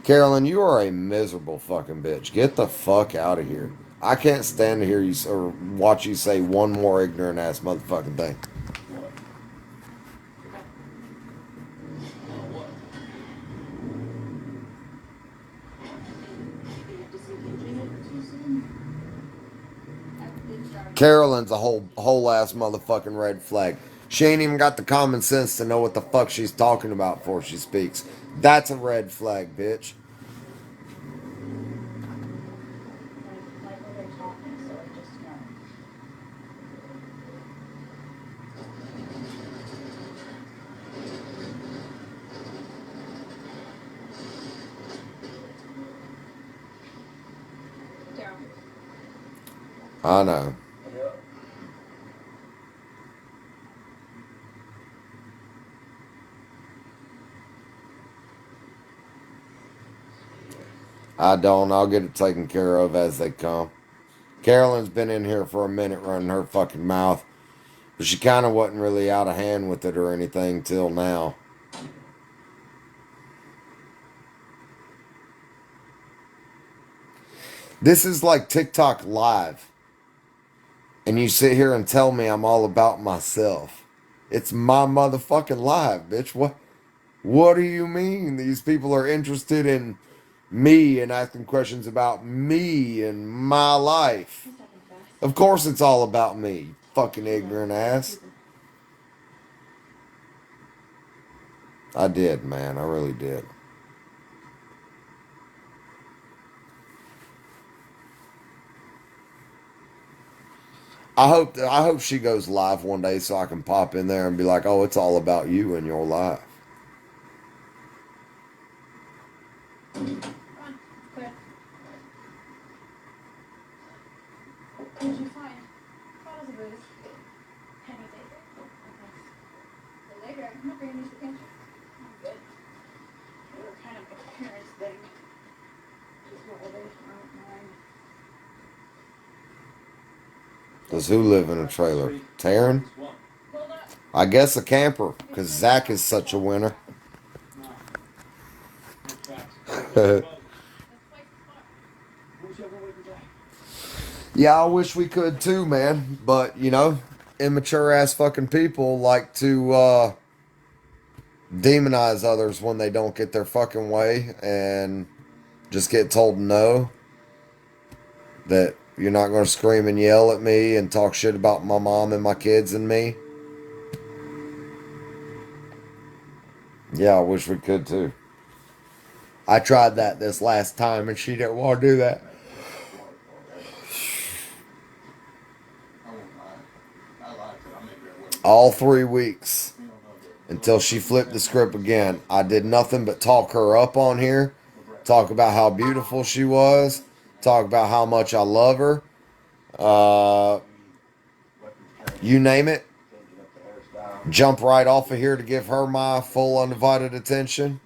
Carolyn, you are a miserable fucking bitch. Get the fuck out of here. I can't stand to hear you or watch you say one more ignorant ass motherfucking thing. Carolyn's a whole ass motherfucking red flag. She ain't even got the common sense to know what the fuck she's talking about before she speaks. That's a red flag, bitch. Like when they're talking, so I just know. Daryl. I know. Yep. I don't. I'll get it taken care of as they come. Carolyn's been in here for a minute running her fucking mouth. But she kind of wasn't really out of hand with it or anything till now. This is like TikTok live. And you sit here and tell me I'm all about myself. It's my motherfucking live, bitch. What do you mean these people are interested in me and asking questions about me and my life? Of course it's all about me, you fucking ignorant ass. I did, man. I really did. I hope she goes live one day so I can pop in there and be like, oh, it's all about you and your life. Clear. What did you find? Bottles of booze. Penny David. Okay. The later, I'm not going to use the pantry. I'm good. They were kind of my parents' thing. Just why they aren't mine. Does who live in a trailer? Taryn? Hold up. I guess a camper, because Zach is such a winner. No. No tracks. Yeah, This place is fun. Wish everyone would die. I wish we could too, man. But, immature ass fucking people like to demonize others when they don't get their fucking way and just get told no. That you're not going to scream and yell at me and talk shit about my mom and my kids and me. Yeah, I wish we could too. I tried that this last time and she didn't want to do that. All 3 weeks until she flipped the script again. I did nothing but talk her up on here, talk about how beautiful she was, talk about how much I love her. You name it. Jump right off of here to give her my full undivided attention.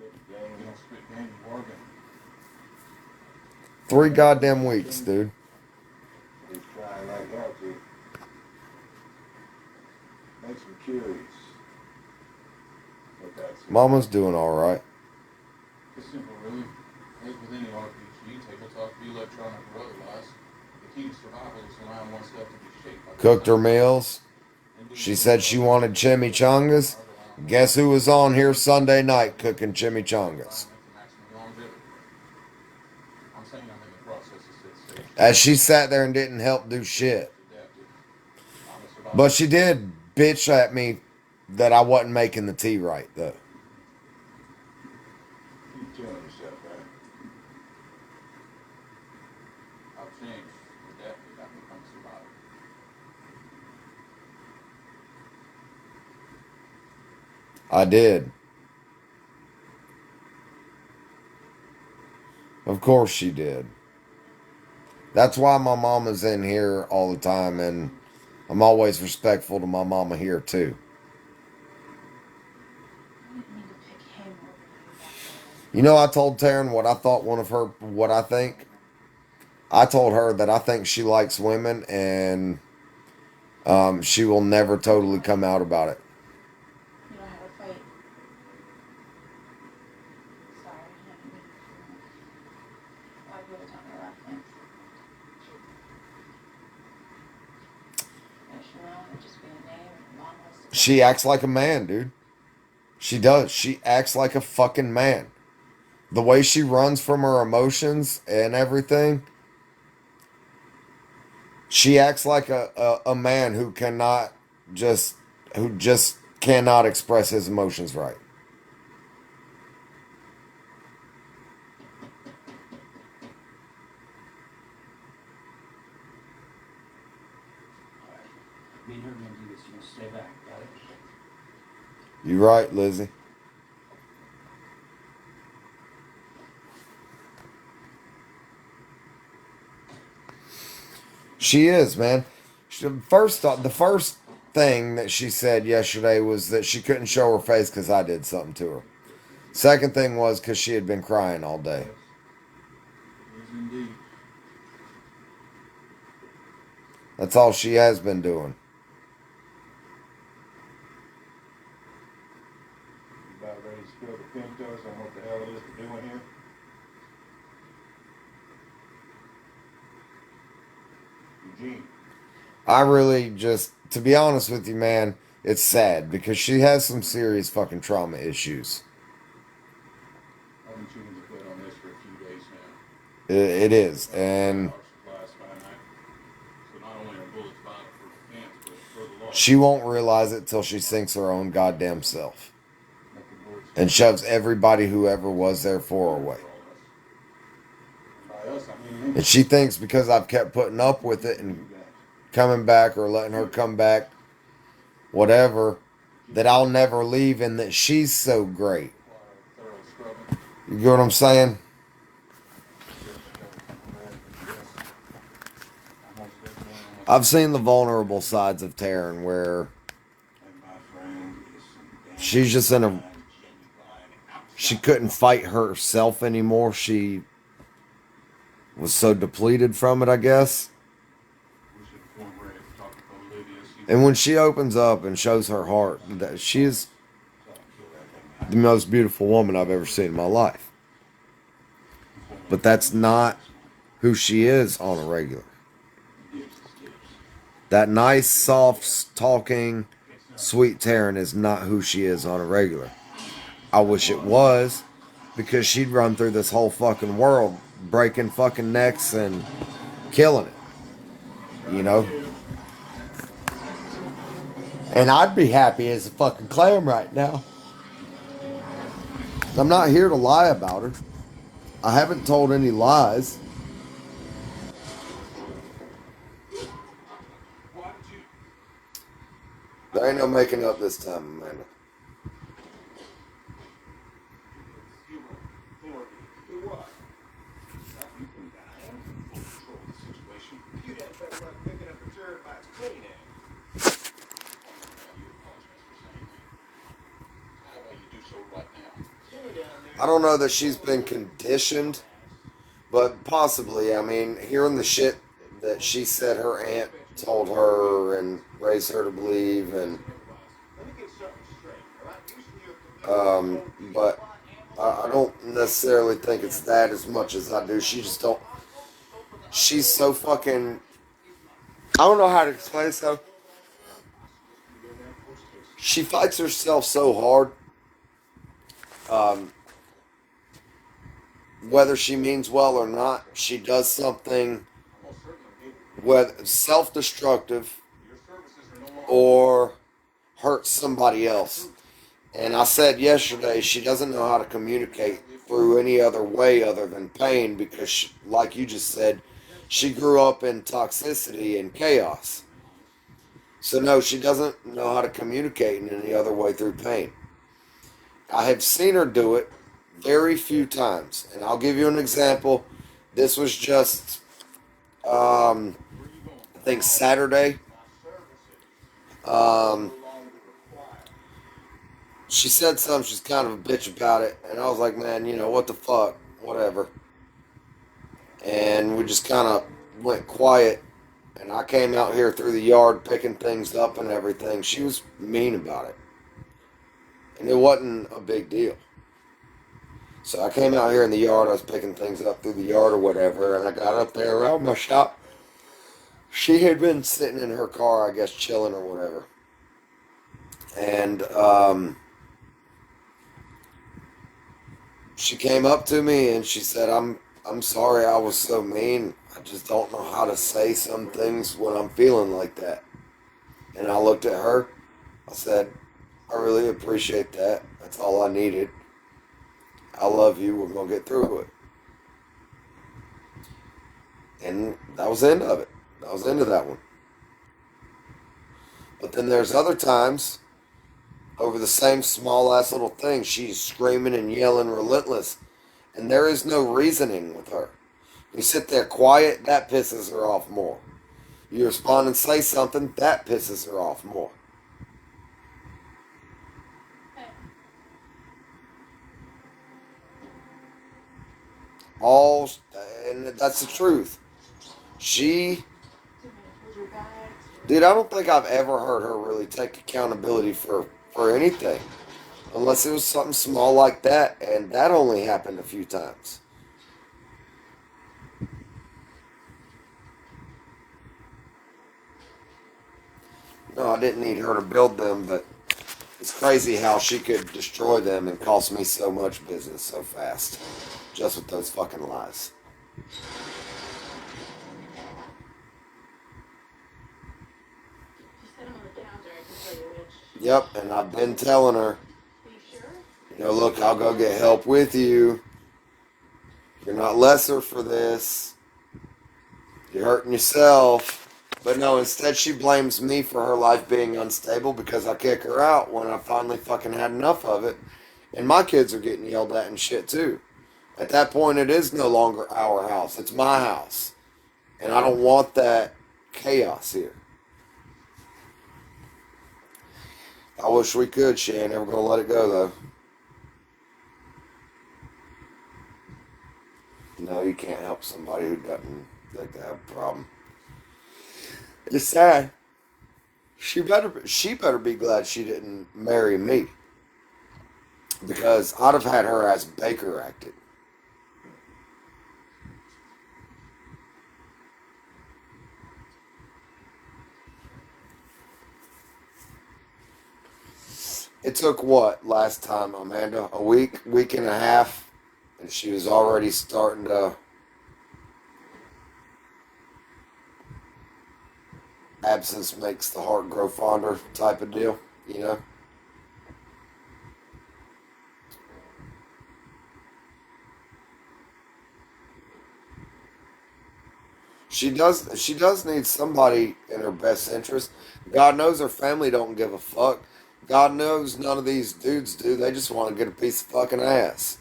3 goddamn weeks, dude. Makes me curious. But that's Mama's doing all right. It's simple, really. As with any RPG, tabletop, be electronic or otherwise, the key to survival is allowing oneself to be shaped by the Cooked her meals. She said she wanted chimichangas. Guess who was on here Sunday night cooking chimichangas? I'm saying I'm in the process of set stage. As she sat there and didn't help do shit. But she did bitch at me that I wasn't making the tea right, though. keep telling yourself, right? I've changed. Adapted. I've become a survivor. I did. Of course she did. That's why my mama's in here all the time, and I'm always respectful to my mama here, too. I didn't mean to pick him over you. I told Taryn what I think. I told her that I think she likes women, and she will never totally come out about it. You don't have a fight. Sorry, I didn't mean to. Why would have done her last name? It'd just be a name and a long list. She acts like a man, dude. She does. She acts like a fucking man. The way she runs from her emotions and everything. She acts like a man who just cannot express his emotions right. Me and her are gonna do this. You gonna stay back, got it? You right, Lizzie. She is, man. The first thing that she said yesterday was that she couldn't show her face because I did something to her. Second thing was because she had been crying all day. Yes, indeed. That's all she has been doing. You about ready to spill the Pintos on what the hell it is we're doing here? Eugene. I really just, to be honest with you, man, it's sad because she has some serious fucking trauma issues. I've been chewing the bed on this for a few days now. It is, and Our supplies finite. So not only are bullets vital for defense, but for the law. she won't realize it till she sinks her own goddamn self and shoves everybody who ever was there for her away. By us, I mean And she thinks because I've kept putting up with it and coming back or letting her come back, whatever, that I'll never leave and that she's so great. Thorough scrubbing. You get what I'm saying? I've seen the vulnerable sides of Taryn where she's just in a. She couldn't fight herself anymore. She was so depleted from it, I guess. And when she opens up and shows her heart, that she is the most beautiful woman I've ever seen in my life. But that's not who she is on a regular. That nice, soft, talking, sweet Taryn is not who she is on a regular. I wish it was, because she'd run through this whole fucking world, breaking fucking necks and killing it. You know? And I'd be happy as a fucking clam right now. I'm not here to lie about her. I haven't told any lies. There ain't no making up this time, Amanda. I don't know that she's been conditioned, but possibly. I mean, hearing the shit that she said her aunt told her and raised her to believe, and but I don't necessarily think it's that as much as I do. She just don't. She's so fucking. I don't know how to explain it. So she fights herself so hard. Whether she means well or not, she does something whether self-destructive or hurts somebody else. And I said yesterday, she doesn't know how to communicate through any other way other than pain because, she, like you just said, she grew up in toxicity and chaos. So no, she doesn't know how to communicate in any other way through pain. I have seen her do it very few times. And I'll give you an example. This was just, I think Saturday. She said something, she's kind of a bitch about it. And I was like, man, you know, what the fuck? Whatever. And we just kind of went quiet. And I came out here through the yard picking things up and everything. She was mean about it. And it wasn't a big deal. So I came out here in the yard. I was picking things up through the yard or whatever. And I got up there around my shop. She had been sitting in her car, I guess, chilling or whatever. And she came up to me and she said, I'm sorry I was so mean. I just don't know how to say some things when I'm feeling like that. And I looked at her. I said, I really appreciate that. That's all I needed. I love you. We're going to get through it. And that was the end of it. That was the end of that one. But then there's other times over the same small ass little thing. She's screaming and yelling relentless. And there is no reasoning with her. You sit there quiet, that pisses her off more. You respond and say something, that pisses her off more. All, and that's the truth. Dude, I don't think I've ever heard her really take accountability for anything. Unless it was something small like that, and that only happened a few times. No, I didn't need her to build them, but it's crazy how she could destroy them and cost me so much business so fast. Just with those fucking lies. Yep, and I've been telling her, you know, look, I'll go get help with you. You're not lesser for this. You're hurting yourself. But no, instead she blames me for her life being unstable because I kick her out when I finally fucking had enough of it. And my kids are getting yelled at and shit too. At that point, it is no longer our house. It's my house. And I don't want that chaos here. I wish we could. She ain't ever going to let it go, though. No, you can't help somebody who doesn't like to have a problem. It's sad. She better be glad she didn't marry me. Because I'd have had her as Baker acted. It took what last time, Amanda? A week and a half, and she was already starting to absence makes the heart grow fonder type of deal, you know? She does need somebody in her best interest. God knows her family don't give a fuck. God knows none of these dudes do. They just want to get a piece of fucking ass.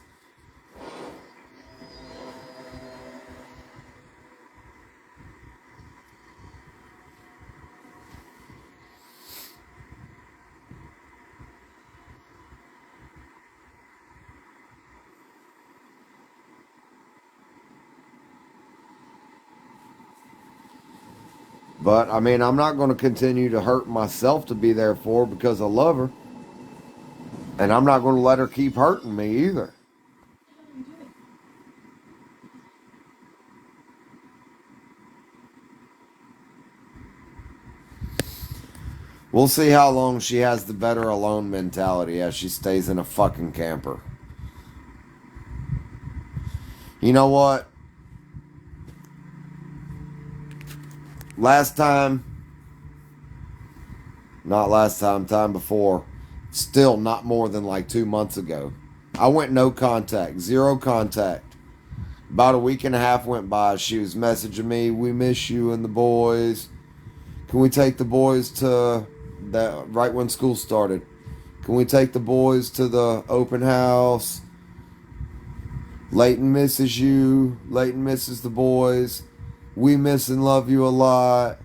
But, I mean, I'm not going to continue to hurt myself to be there for her because I love her. And I'm not going to let her keep hurting me either. We'll see how long she has the better alone mentality as she stays in a fucking camper. You know what? Time before, still not more than like 2 months ago, I went no contact, zero contact. About a week and a half went by. She was messaging me, we miss you and the boys. Can we take the boys to that right when school started? Can we take the boys to the open house? Leighton misses you. Leighton misses the boys. We miss and love you a lot.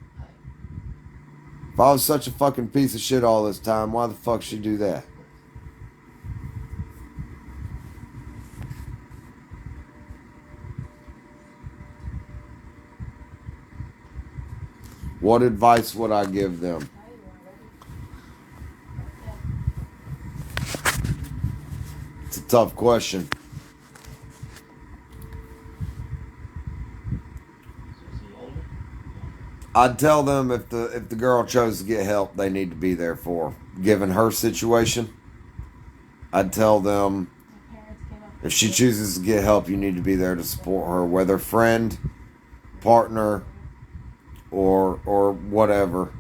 If I was such a fucking piece of shit all this time, why the fuck should she do that? What advice would I give them? It's a tough question. I'd tell them if the girl chose to get help, they need to be there for her. Given her situation, I'd tell them if she chooses to get help, you need to be there to support her, whether friend, partner, or whatever.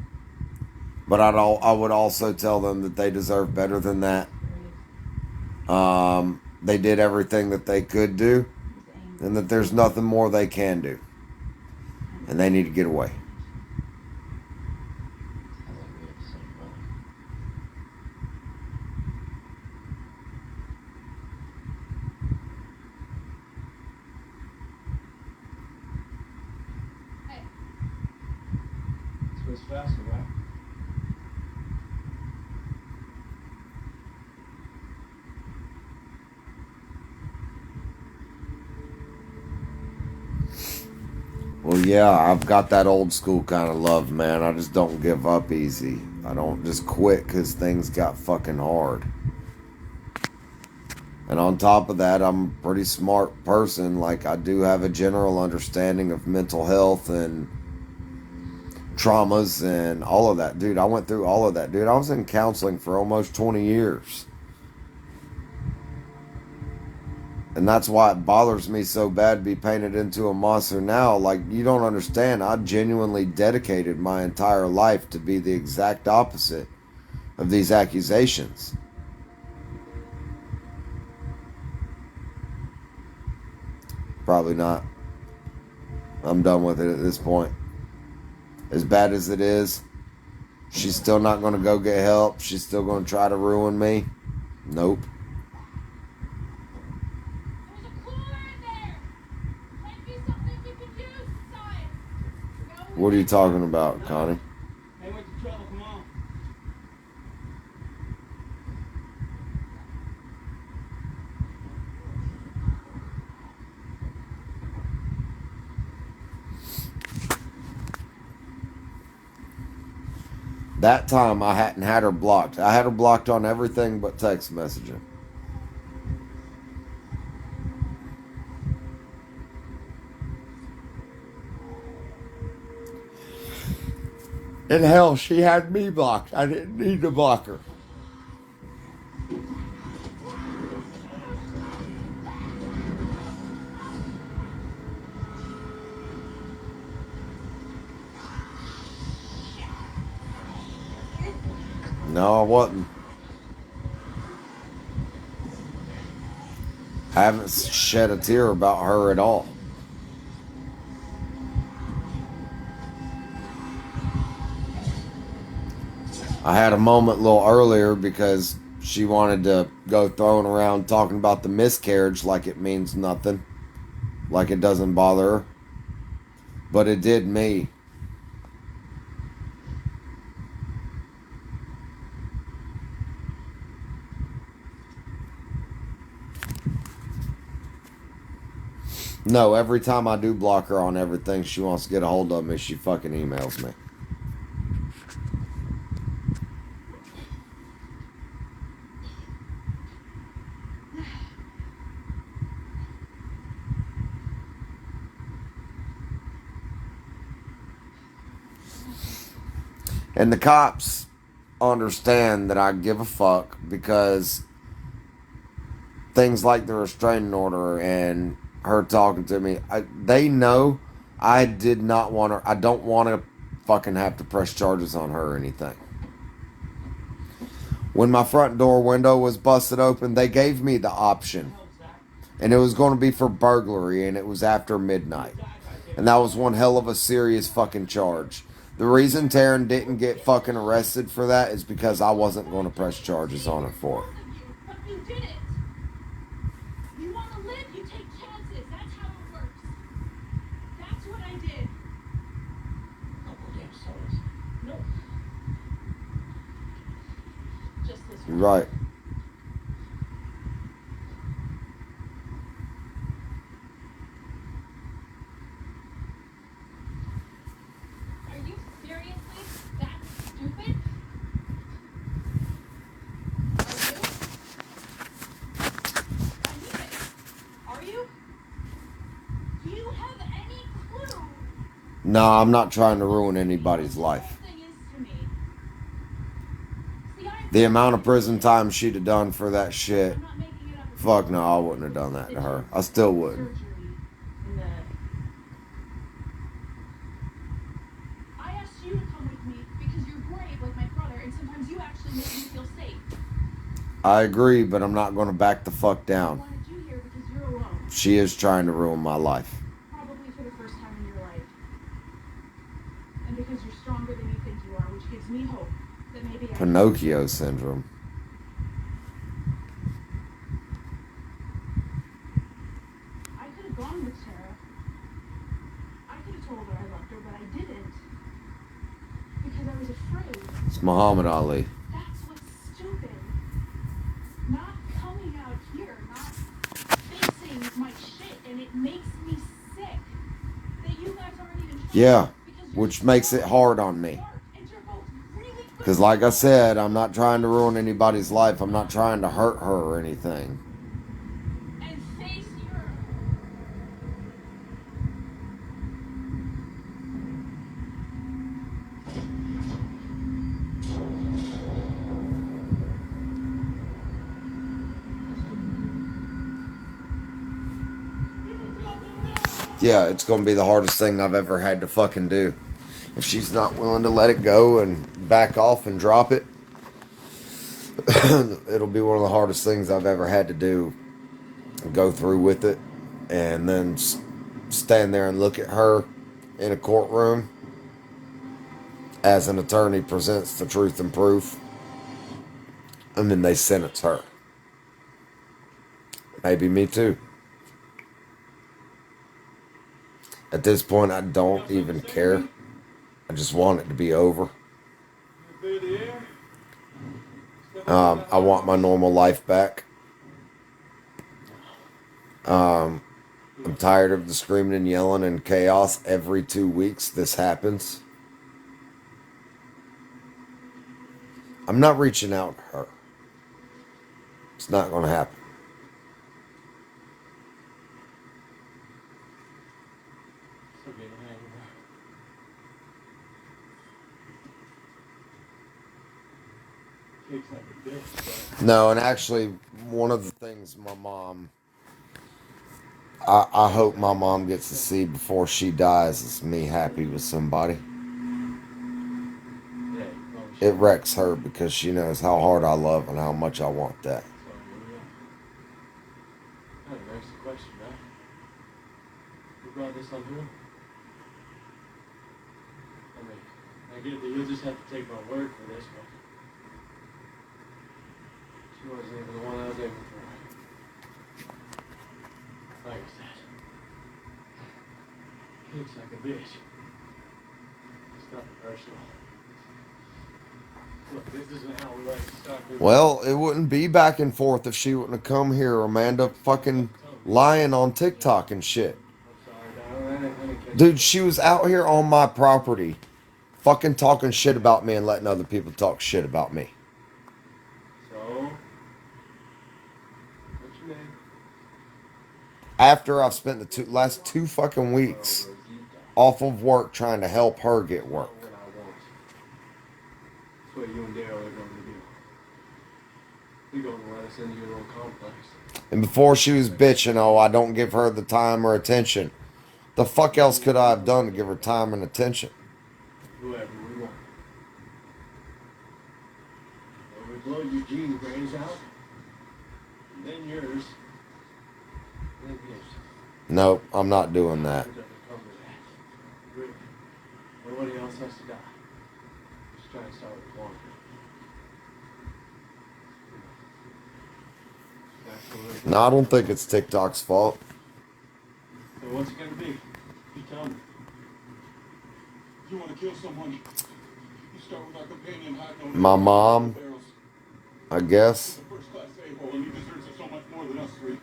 But I would also tell them that they deserve better than that. They did everything that they could do, and that there's nothing more they can do, and they need to get away. It's faster, right? Well, yeah, I've got that old school kind of love, man. I just don't give up easy. I don't just quit because things got fucking hard. And on top of that, I'm a pretty smart person. Like, I do have a general understanding of mental health and traumas and all of that. Dude, I went through all of that. Dude, I was in counseling for almost 20 years. And that's why it bothers me so bad to be painted into a monster now. Like, you don't understand. I genuinely dedicated my entire life to be the exact opposite of these accusations. Probably not. I'm done with it at this point. As bad as it is, she's still not going to go get help. She's still going to try to ruin me. Nope. There's a cooler in there. Might be something we could use inside. What are you talking about, Connie? Hey, went to trouble, come on. That time I hadn't had her blocked. I had her blocked on everything but text messaging. And hell, she had me blocked. I didn't need to block her. No, I wasn't. I haven't shed a tear about her at all. I had a moment a little earlier because she wanted to go throwing around talking about the miscarriage like it means nothing. Like it doesn't bother her. But it did me. No, every time I do block her on everything, she wants to get a hold of me, she fucking emails me. And the cops understand that I give a fuck because things like the restraining order and her talking to me, they know I did not want her. I don't want to fucking have to press charges on her or anything. When my front door window was busted open, they gave me the option. And it was going to be for burglary, and it was after midnight. And that was one hell of a serious fucking charge. The reason Taryn didn't get fucking arrested for that is because I wasn't going to press charges on her for it. But you did it. You want to live, you take chances. That's how it works. That's what I did. Couple damn sodas. No. Just this You're one. right. Are you seriously that stupid? Are you? Do you have any clue? No, I'm not trying to ruin anybody's life. The amount of prison time she'd have done for that shit. Fuck no, I wouldn't have done that to her. I still wouldn't. I asked you to come with me because you're brave like my brother, and sometimes you actually make me feel safe. I agree, but I'm not going to back the fuck I down. wanted you here because you're alone, She is trying to ruin my life. probably for the first time in your life. And because you're stronger than you think you are, which gives me hope that maybe I Pinocchio syndrome. could have gone with Tara. I could have told her I loved her, but I didn't. Because I was afraid. It's Muhammad Ali. That's what's stupid. Not coming out here, not facing my shit, and it makes me sick. That you guys aren't even trying. Yeah, Because you're which makes it hard on me. smart, and you're both really good. Because like I said, I'm not trying to ruin anybody's life. I'm not trying to hurt her or anything. And face your... Yeah, it's going to be the hardest thing I've ever had to fucking do. If she's not willing to let it go and back off and drop it, it'll be one of the hardest things I've ever had to do. Go through with it and then stand there and look at her in a courtroom as an attorney presents the truth and proof, and then they sentence her. Maybe me too. At this point, I don't even care. I just want it to be over. I want my normal life back. I'm tired of the screaming and yelling and chaos every 2 weeks. This happens. I'm not reaching out to her. It's not going to happen. Still getting the hang of her. Kicks like a bitch, but No, and actually, one of the things my mom, I hope my mom gets to see before she dies is me happy with somebody. yeah, oh It shit. wrecks her because she knows how hard I love and how much I want that. So, that begs the question, right? Who brought this on who? I mean, I get that you'll just have to take my word for this one. She wasn't even the one I was aiming for. Like I said, kicks like a bitch. It's nothing personal. Look, this isn't how we like to start this. Well, it wouldn't be back and forth if she wouldn't have come here, Amanda, fucking lying on TikTok and shit. I'm sorry, darling. I didn't catch Dude, she was out here on my property, fucking talking shit about me and letting other people talk shit about me. So, what's your name? After I've spent the last 2 fucking weeks off of work trying to help her get work. What I want. That's what you and Daryl are going to do. You're going to let us into your little complex. And before she was bitching, oh, I don't give her the time or attention. The fuck else could I have done to give her time and attention? Whoever we want. When we blow Eugene's brains out, and then yours, then his. Nope, I'm not doing that. It doesn't come to that. Really. Nobody else has to die. Just try and start with one. Absolutely. No, I don't think it's TikTok's fault. So what's it gonna be? You tell me. If you want to kill someone, you start with our companion hiding on My mom, barrels. I He's guess. a first-class a-hole, and he deserves it so much more than us three.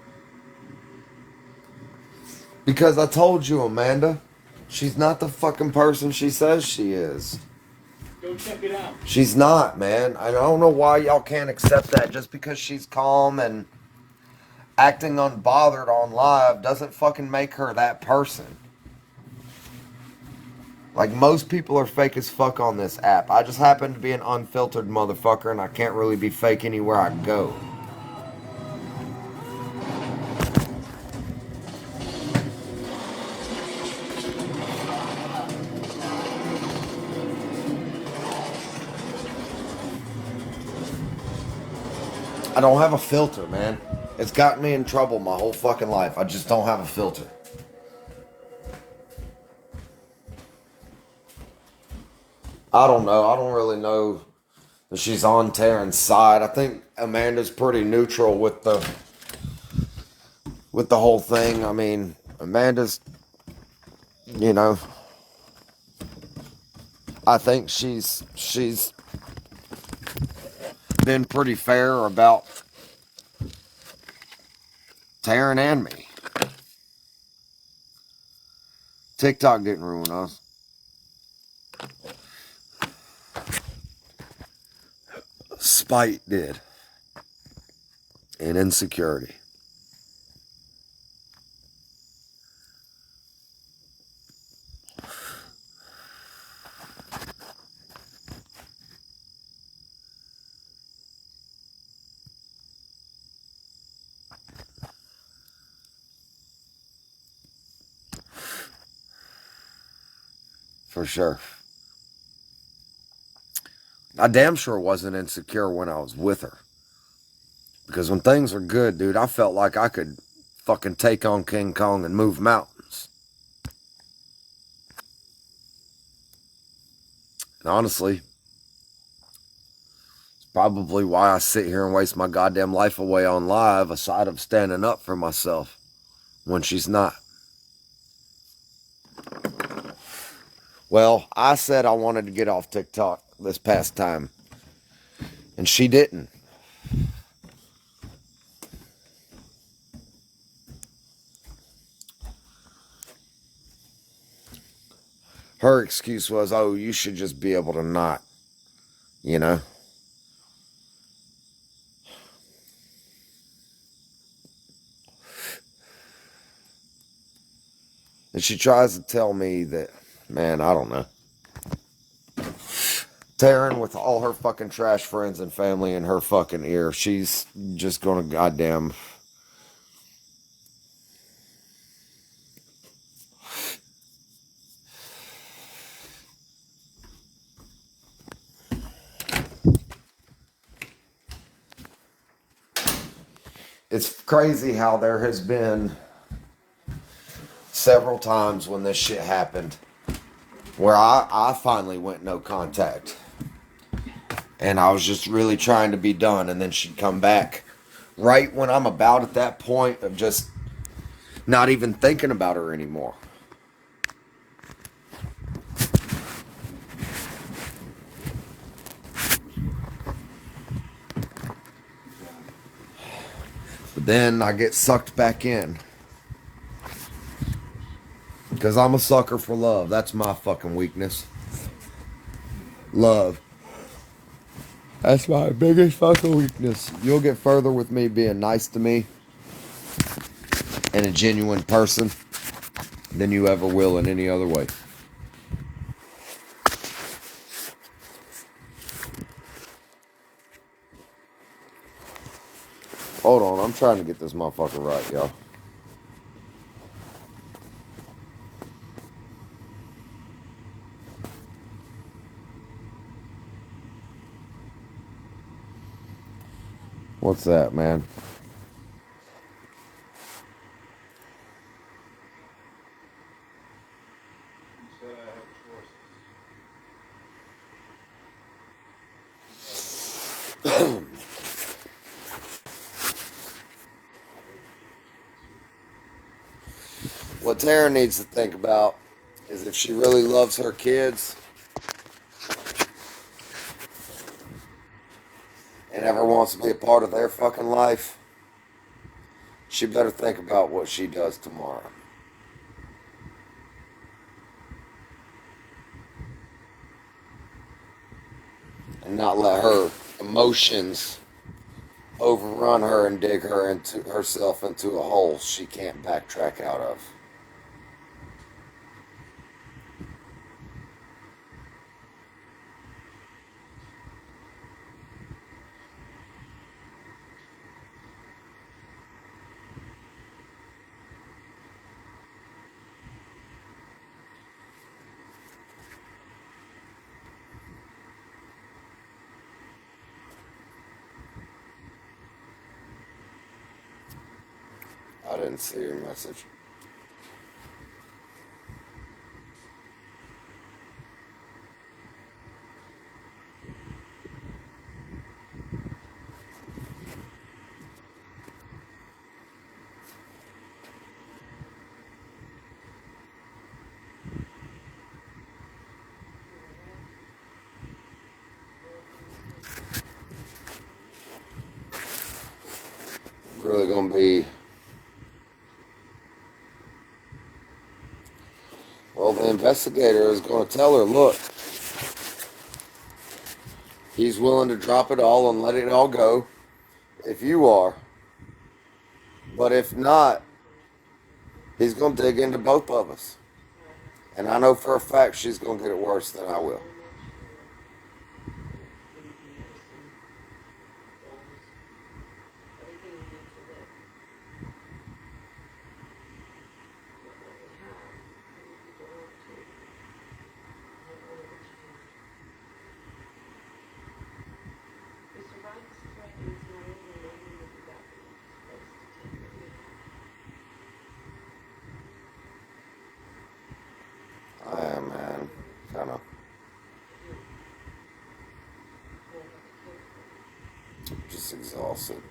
Because I told you, Amanda, she's not the fucking person she says she is. Go check it out. She's not, man. I don't know why y'all can't accept that. Just because she's calm and acting unbothered on live doesn't fucking make her that person. Like, most people are fake as fuck on this app. I just happen to be an unfiltered motherfucker, and I can't really be fake anywhere I go. I don't have a filter, man. It's gotten me in trouble my whole fucking life. I just don't have a filter. I don't know. I don't really know that she's on Taryn's side. I think Amanda's pretty neutral with the whole thing. I mean, Amanda's, you know, I think she's been pretty fair about Taryn and me. TikTok didn't ruin us. Spite did. And insecurity. For sure. I damn sure wasn't insecure when I was with her. Because when things were good, dude, I felt like I could fucking take on King Kong and move mountains. Honestly, it's probably why I sit here and waste my goddamn life away on live, aside of standing up for myself when she's not. Well, I said I wanted to get off TikTok this past time, and she didn't. Her excuse was, oh, you should just be able to not, you know? And she tries to tell me that, man, I don't know. Taryn, with all her fucking trash friends and family in her fucking ear, she's just gonna goddamn. It's crazy how there has been several times when this shit happened where I finally went no contact. And I was just really trying to be done, and then she'd come back right when I'm about at that point of just not even thinking about her anymore. But then I get sucked back in. Because I'm a sucker for love. That's my fucking weakness. Love. That's my biggest fucking weakness. You'll get further with me being nice to me and a genuine person than you ever will in any other way. Hold on, I'm trying to get this motherfucker right, y'all. What's that, man? You said I have choices. What Tara needs to think about is if she really loves her kids and ever wants to be a part of their fucking life, she better think about what she does tomorrow. And not let her emotions overrun her and dig her into herself into a hole she can't backtrack out of. I didn't see your message. Really gonna be, well, the investigator is gonna tell her, look, he's willing to drop it all and let it all go if you are. But if not, he's gonna dig into both of us. And I know for a fact she's gonna get it worse than I will. I am, man. Kinda. just exhausted.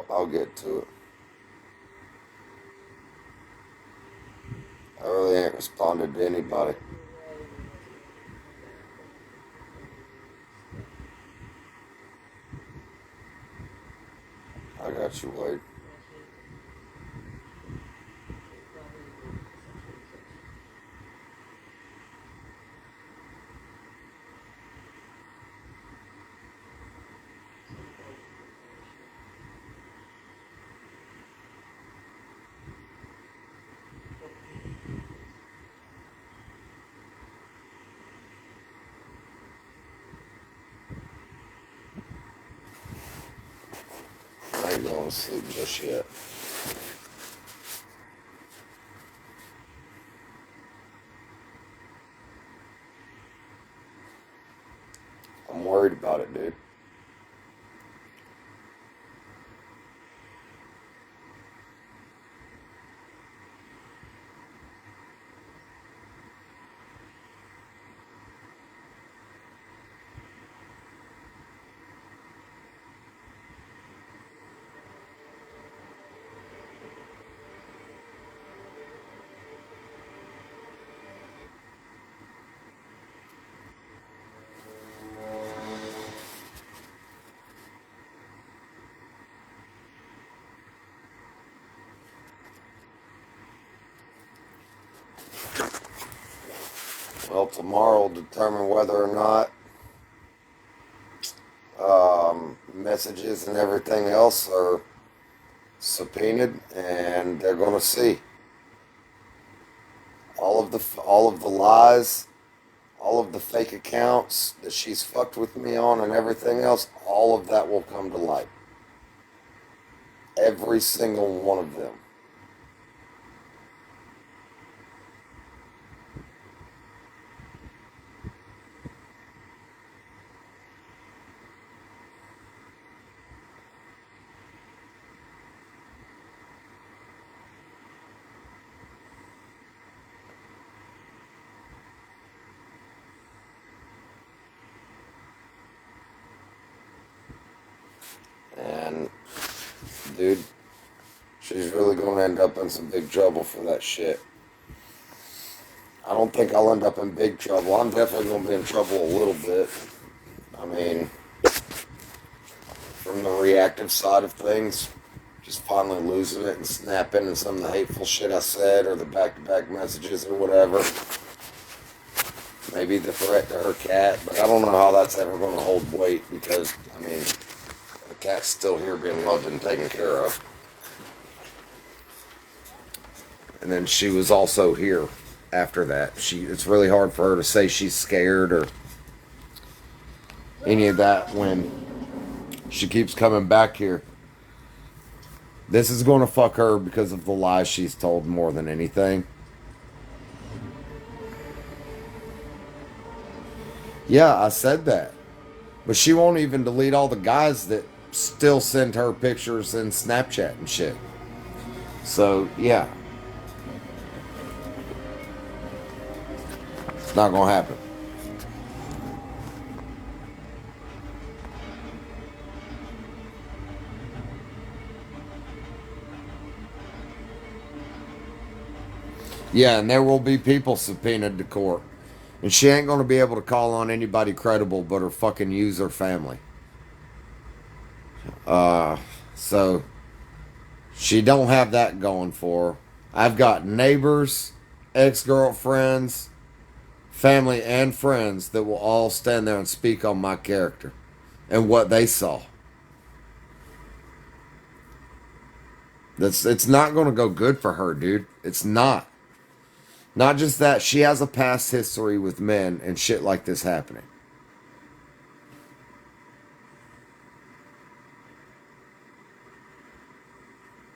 I'll get to it. I really ain't responded to anybody. I got you, Wade. I ain't going to sleep just yet. I'm worried about it, dude. Well, tomorrow will determine whether or not messages and everything else are subpoenaed, and they're going to see all of the lies, all of the fake accounts that she's fucked with me on, and everything else. All of that will come to light. Every single one of them. And, dude, she's really going to end up in some big trouble for that shit. I don't think I'll end up in big trouble. I'm definitely going to be in trouble a little bit. I mean, from the reactive side of things, just finally losing it and snapping and some of the hateful shit I said or the back-to-back messages or whatever. Maybe the threat to her cat, but I don't know how that's ever going to hold weight because, I mean, the cat's still here being loved and taken care of. And then she was also here after that. It's really hard for her to say she's scared or any of that when she keeps coming back here. This is going to fuck her because of the lies she's told more than anything. Yeah, I said that. But she won't even delete all the guys that still send her pictures in Snapchat and shit. So, yeah. It's not going to happen. Yeah, and there will be people subpoenaed to court. And she ain't going to be able to call on anybody credible but her fucking user family. So she don't have that going for her. I've got neighbors, ex-girlfriends, family, and friends that will all stand there and speak on my character and what they saw. It's not going to go good for her, dude. It's not. Not just that, she has a past history with men and shit like this happening.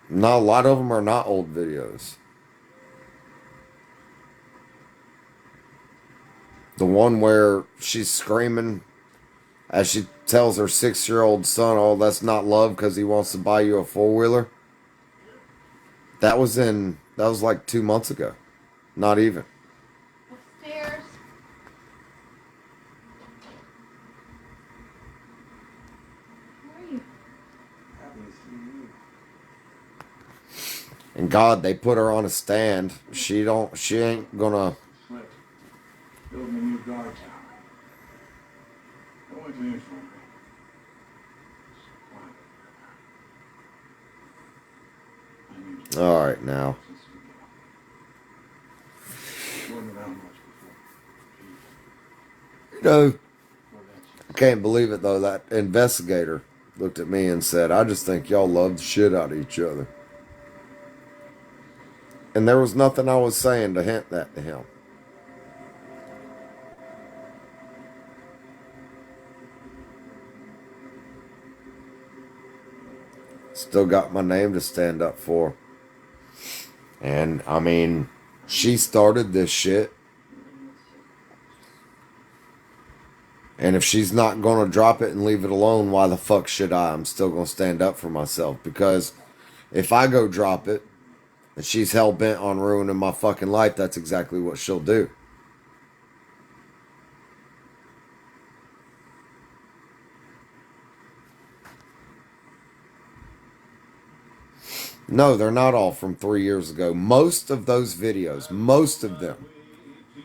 Not a lot of them are not old videos. The one where she's screaming as she tells her 6-year-old son, oh, that's not love because he wants to buy you a four-wheeler. That was like 2 months ago. Not even. And God, they put her on a stand. She ain't gonna. Slick. Building a new guard tower. I went to the infirmary. I need you. All right, now. Since the beginning. Wasn't around much before. You know, Before that, I can't believe it though. That investigator looked at me and said, "I just think y'all love the shit out of each other." And there was nothing I was saying to hint that to him. Still got my name to stand up for. And I mean, she started this shit. And if she's not going to drop it and leave it alone, why the fuck should I? I'm still going to stand up for myself. Because if I go drop it and she's hell bent on ruining my fucking life, that's exactly what she'll do. No, they're not all from 3 years ago. Most of those videos, most of them,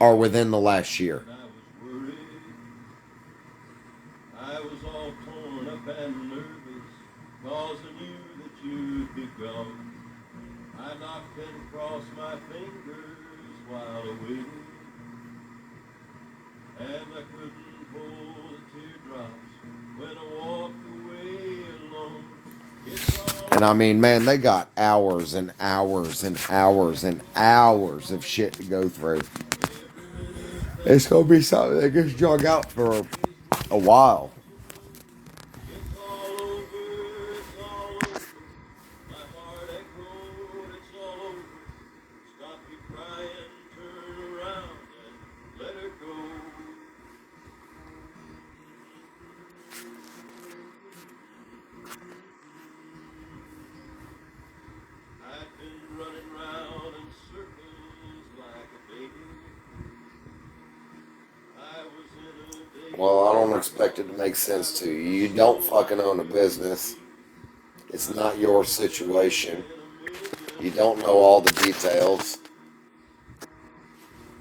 are within the last year. I was all torn up and nervous, cause I knew that you'd be gone. I knocked and crossed my fingers while I waited, and I couldn't hold the teardrops when I walked away alone. And I mean, man, they got hours and hours and hours and hours of shit to go through. It's going to be something that gets drug out for a while. It's all over, it's all over. My heart echoed, it's all over. Stop your crying, turn around and let her go. I've been running round in circles like a baby. I was in a daze. Well, I don't expect it to make sense to you. You don't fucking own a business. It's not your situation. You don't know all the details.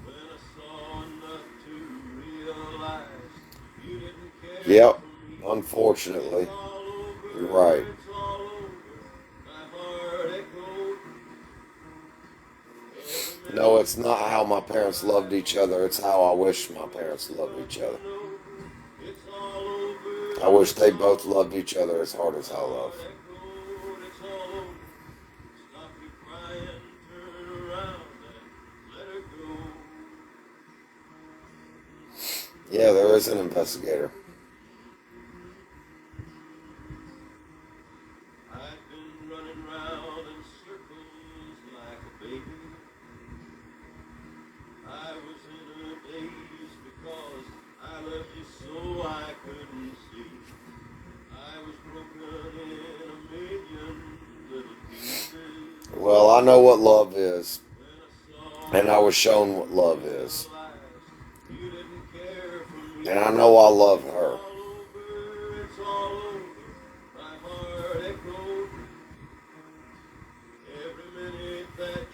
When I saw enough to realize you didn't care Yep, for me. unfortunately. It's all over, You're right. it's all over. My heart echoed. No, it's not how my parents loved each other. It's how I wish my parents loved each other. It's all over. I wish they both loved each other as hard as I love. It's all over. Stop your crying, turn around and let her go. Yeah, there is an investigator. I've been running round in circles like a baby. I was in a daze because I loved you so I couldn't see. I was broken in a million little pieces. Well, I know what love is. When I saw And I was shown what love is. you didn't care for me. And I know I love her. It's all over. My heart echoed. Every minute that you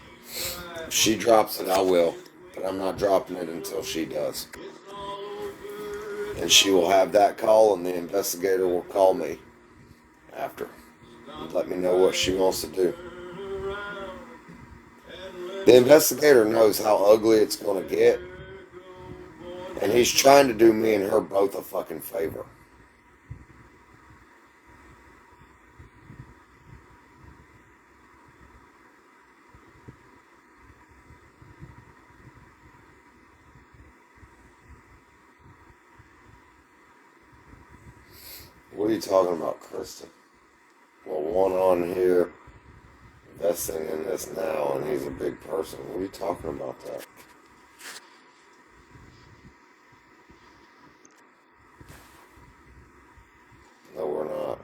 cried. If she drops it, I will. But I'm not dropping it until she does. It's all over. And she will have that call, and the investigator will call me after and let me know what she wants to do. The investigator knows how ugly it's going to get, and he's trying to do me and her both a fucking favor. What are you talking about, Krista? Well, one on here investing in this now, and he's a big person. What are you talking about that? No, we're not.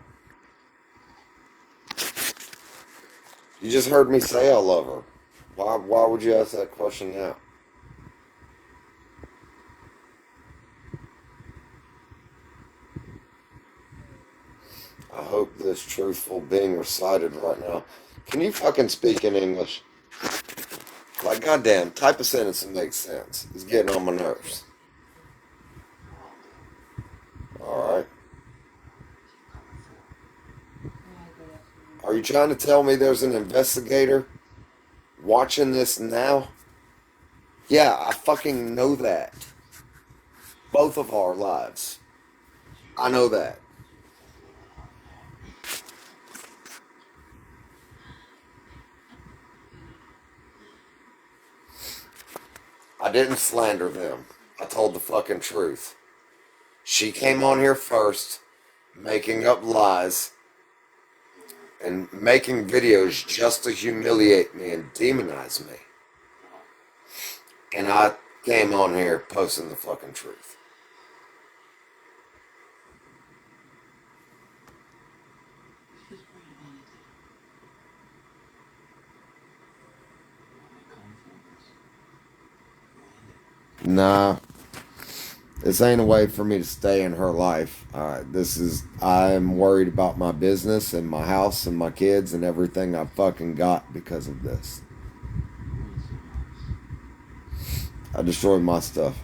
You just heard me say I love her. Why would you ask that question now? I hope this truthful being recited right now. Can you fucking speak in English? Like, goddamn, type a sentence that makes sense. It's getting on my nerves. Alright. Are you trying to tell me there's an investigator watching this now? Yeah, I fucking know that. Both of our lives. I know that. I didn't slander them. I told the fucking truth. She came on here first, making up lies and making videos just to humiliate me and demonize me. And I came on here posting the fucking truth. Nah, this ain't a way for me to stay in her life. I'm worried about my business and my house and my kids and everything I fucking got because of this. I destroyed my stuff.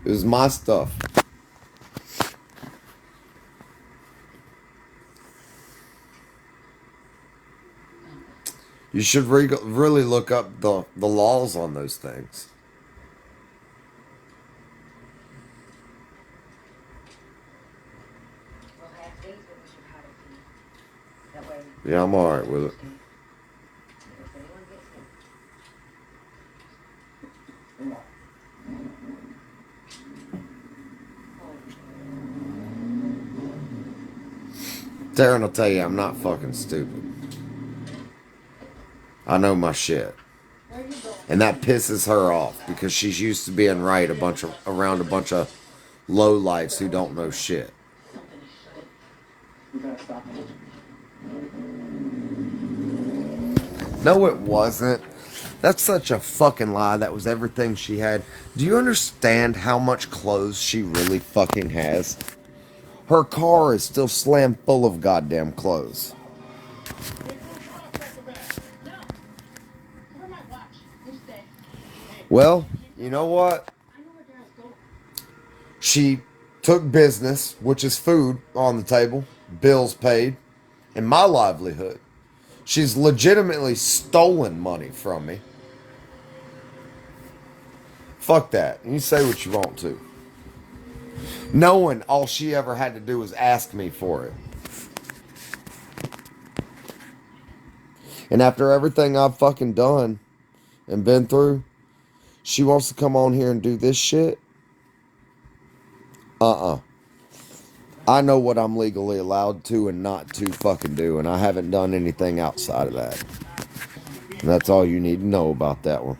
It was my stuff. You should really look up the laws on those things. We'll have faith that we should have it for you. That way. Yeah, I'm alright with it. If anyone gets hit, Darren will tell you I'm not fucking stupid. I know my shit. And that pisses her off because she's used to being right around a bunch of lowlifes who don't know shit. We gotta stop it. No, it wasn't. That's such a fucking lie. That was everything she had. Do you understand how much clothes she really fucking has? Her car is still slammed full of goddamn clothes. Well, you know what? She took business, which is food on the table, bills paid, and my livelihood. She's legitimately stolen money from me. Fuck that. You say what you want to. Knowing all she ever had to do was ask me for it. And after everything I've fucking done and been through, she wants to come on here and do this shit? I know what I'm legally allowed to and not to fucking do, and I haven't done anything outside of that. And that's all you need to know about that one.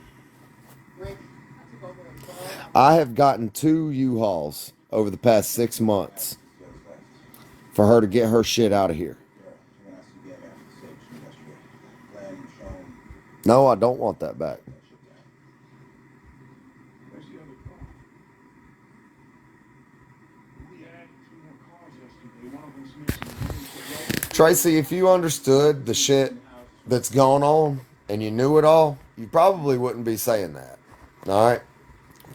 I have gotten 2 U-Hauls over the past 6 months for her to get her shit out of here. No, I don't want that back. Tracy, if you understood the shit that's going on and you knew it all, you probably wouldn't be saying that. All right?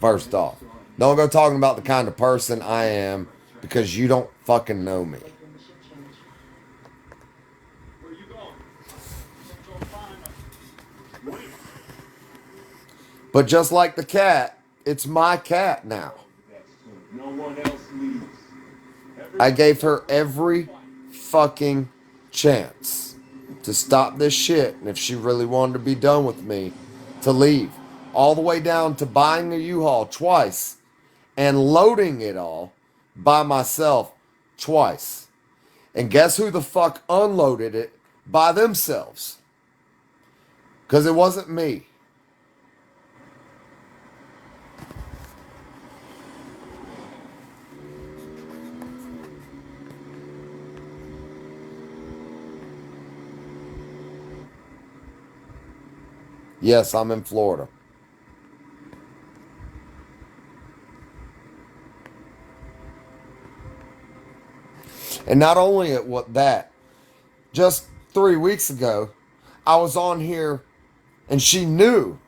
First off, don't go talking about the kind of person I am because you don't fucking know me. Where you going? Go find her. But just like the cat, it's my cat now. No one else leaves. I gave her every fucking chance to stop this shit, and if she really wanted to be done with me, to leave. All the way down to buying a U-Haul twice and loading it all by myself twice. And guess who the fuck unloaded it by themselves? Because it wasn't me. Yes, I'm in Florida. And not only at what that, just 3 weeks ago, I was on here and she knew.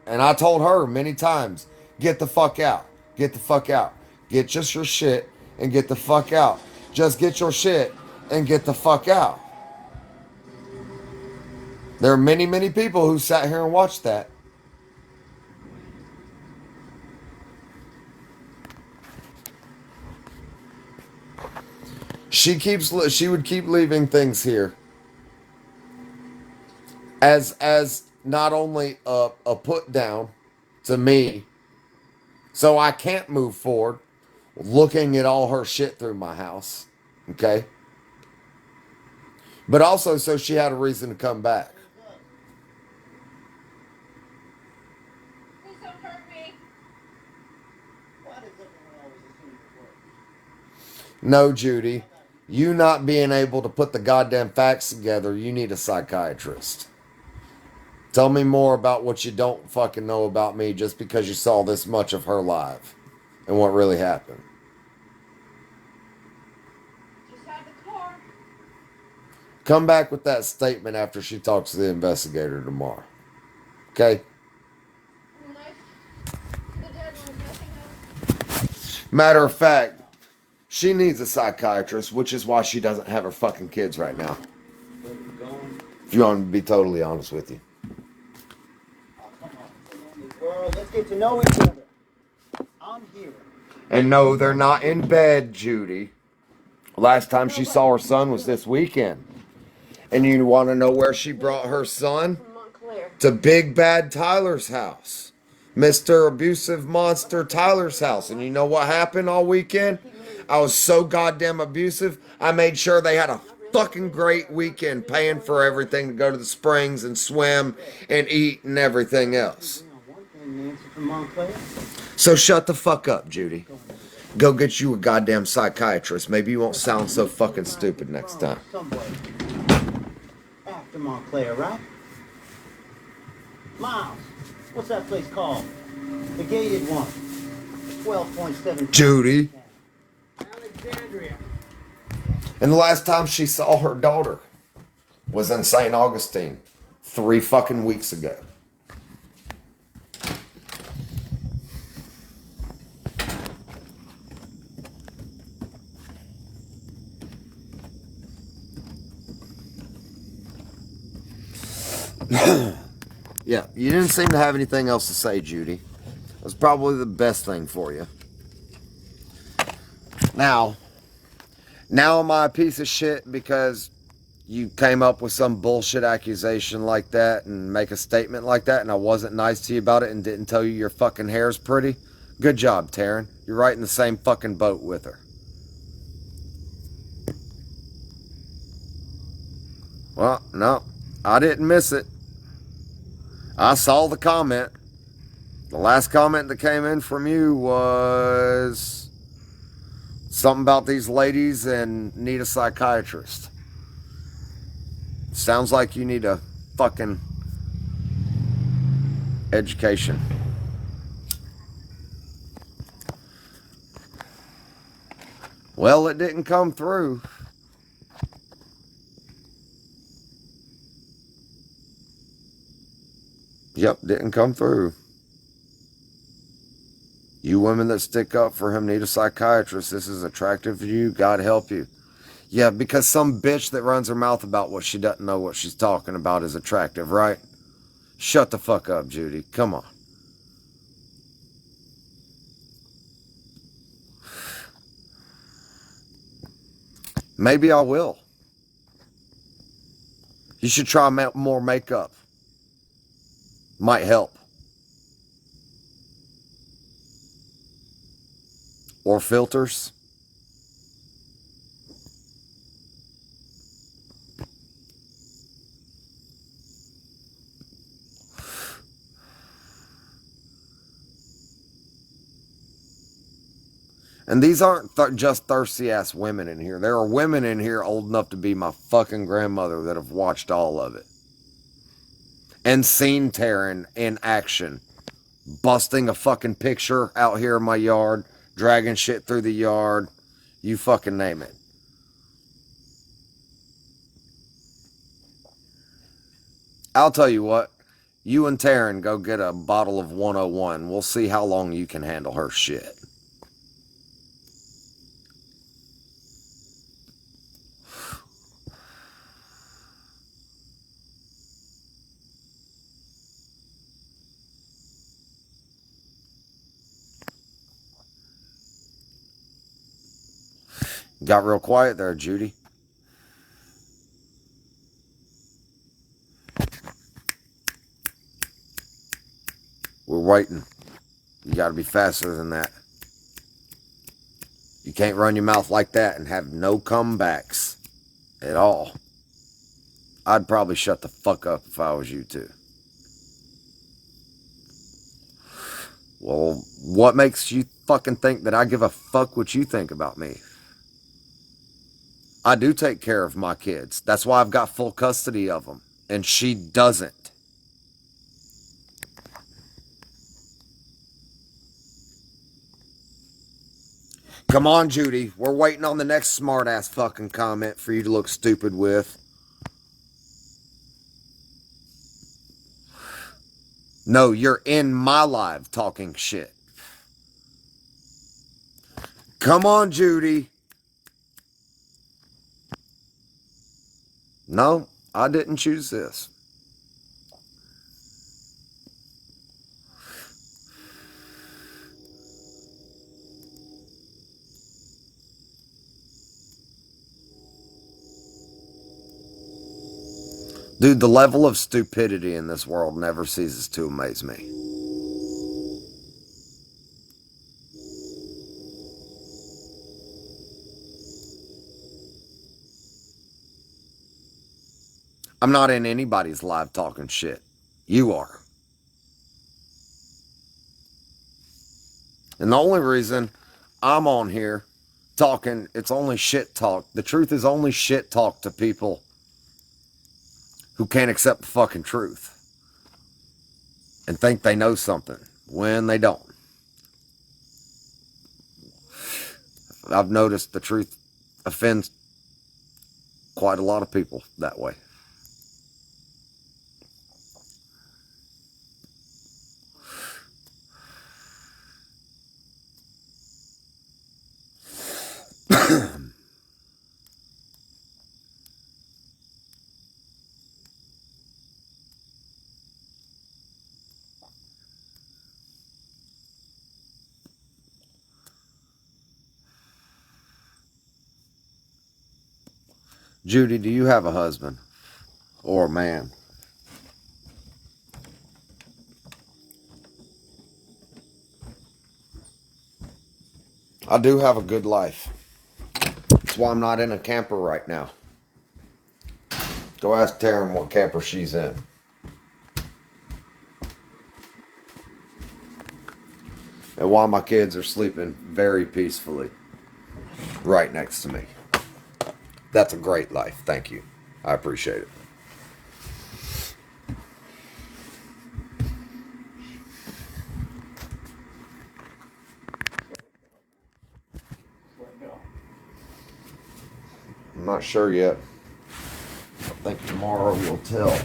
And I told her many times, get the fuck out. Get the fuck out. Get just your shit and get the fuck out. Just get your shit and get the fuck out. There are many, many people who sat here and watched that. She would keep leaving things here as not only a put down to me, so I can't move forward looking at all her shit through my house, okay? But also so she had a reason to come back. Please don't hurt me. Why does everyone always assume the worst? No, Judy, you not being able to put the goddamn facts together, you need a psychiatrist. Tell me more about what you don't fucking know about me just because you saw this much of her live and what really happened. Just had the car. Come back with that statement after she talks to the investigator tomorrow. Okay? Life to the dead ones, nothing else. Matter of fact, she needs a psychiatrist, which is why she doesn't have her fucking kids right now. Where we going? If you want me to be totally honest with you. Oh, come on. Girl, let's get to know each other. I'm here. And no, they're not in bed, Judy. Last time she saw her son was this weekend. And you want to know where she brought her son? To Big Bad Tyler's house. Mr. Abusive Monster Tyler's house. And you know what happened all weekend? I was so goddamn abusive, I made sure they had a fucking great weekend paying for everything to go to the springs and swim and eat and everything else. One thing, Nancy from Montclair. So shut the fuck up, Judy. Go get you a goddamn psychiatrist. Maybe you won't sound so fucking stupid next time. Somewhere. After Montclair, right? Miles, what's that place called? The gated one. 12.7. Judy. Alexandria. And the last time she saw her daughter was in St. Augustine 3 fucking weeks ago. Yeah, you didn't seem to have anything else to say, Judy. It was probably the best thing for you. Now am I a piece of shit because you came up with some bullshit accusation like that and make a statement like that and I wasn't nice to you about it and didn't tell you your fucking hair's pretty? Good job, Taryn. You're right in the same fucking boat with her. Well, no, I didn't miss it. I saw the comment. The last comment that came in from you was something about these ladies and need a psychiatrist. Sounds like you need a fucking education. Well, it didn't come through. Yep, didn't come through. You women that stick up for him need a psychiatrist. This is attractive to you. God help you. Yeah, because some bitch that runs her mouth about what she doesn't know what she's talking about is attractive, right? Shut the fuck up, Judy. Come on. Maybe I will. You should try more makeup. Might help. Or filters. And these aren't just thirsty ass women in here. There are women in here old enough to be my fucking grandmother that have watched all of it. and seen Taryn in action. Busting a fucking picture out here in my yard, dragging shit through the yard, you fucking name it. I'll tell you what, you and Taryn go get a bottle of 101. We'll see how long you can handle her shit. Got real quiet there, Judy. We're waiting. You gotta be faster than that. You can't run your mouth like that and have no comebacks at all. I'd probably shut the fuck up if I was you too. Well, what makes you fucking think that I give a fuck what you think about me? I do take care of my kids. That's why I've got full custody of them. And she doesn't. Come on, Judy. We're waiting on the next smartass fucking comment for you to look stupid with. No, you're in my live talking shit. Come on, Judy. No, I didn't choose this. Dude, the level of stupidity in this world never ceases to amaze me. I'm not in anybody's live talking shit. You are. And the only reason I'm on here talking, it's only shit talk. The truth is only shit talk to people who can't accept the fucking truth and think they know something when they don't. I've noticed the truth offends quite a lot of people that way. Judy, do you have a husband or a man? I do have a good life. That's why I'm not in a camper right now. Go ask Taryn what camper she's in. And why my kids are sleeping very peacefully right next to me. That's a great life. Thank you. I appreciate it. Let it go. I'm not sure yet. I think tomorrow will tell.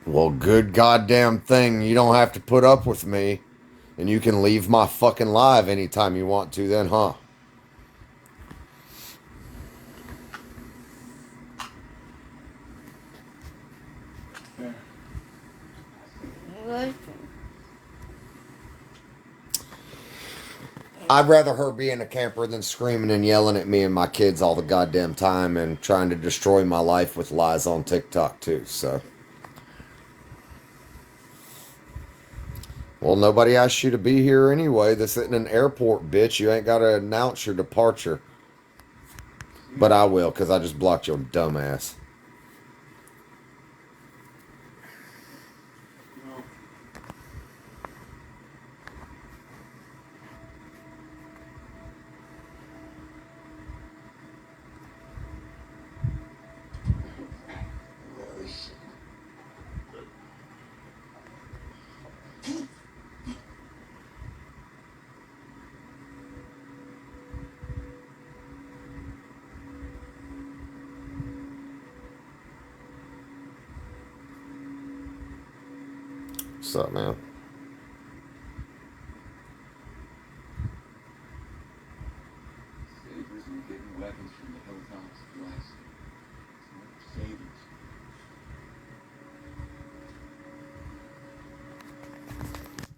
Well, good goddamn thing. You don't have to put up with me. And you can leave my fucking live anytime you want to then, huh? There. I'd rather her be in a camper than screaming and yelling at me and my kids all the goddamn time and trying to destroy my life with lies on TikTok too, so. Well, nobody asked you to be here anyway. This isn't an airport, bitch. You ain't got to announce your departure. But I will, because I just blocked your dumbass. No. What's up, man? Savers were getting weapons from the hilltops blasted. Savers.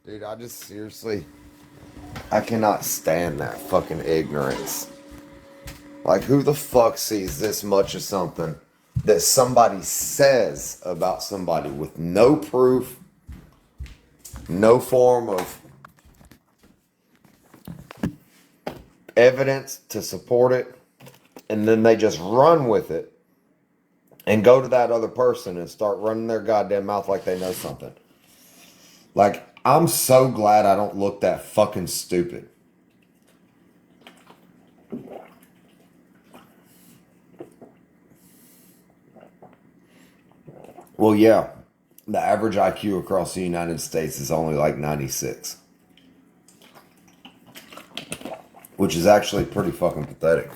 Dude, I just seriously, I cannot stand that fucking ignorance. Like, who the fuck sees this much of something that somebody says about somebody with no proof, no form of evidence to support it, and then they just run with it and go to that other person and start running their goddamn mouth like they know something? Like, I'm so glad I don't look that fucking stupid. Well, yeah, the average IQ across the United States is only like 96, which is actually pretty fucking pathetic.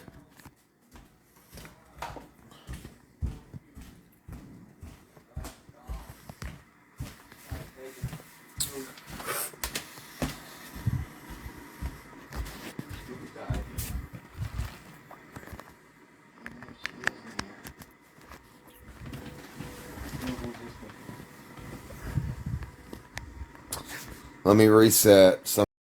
Let me reset some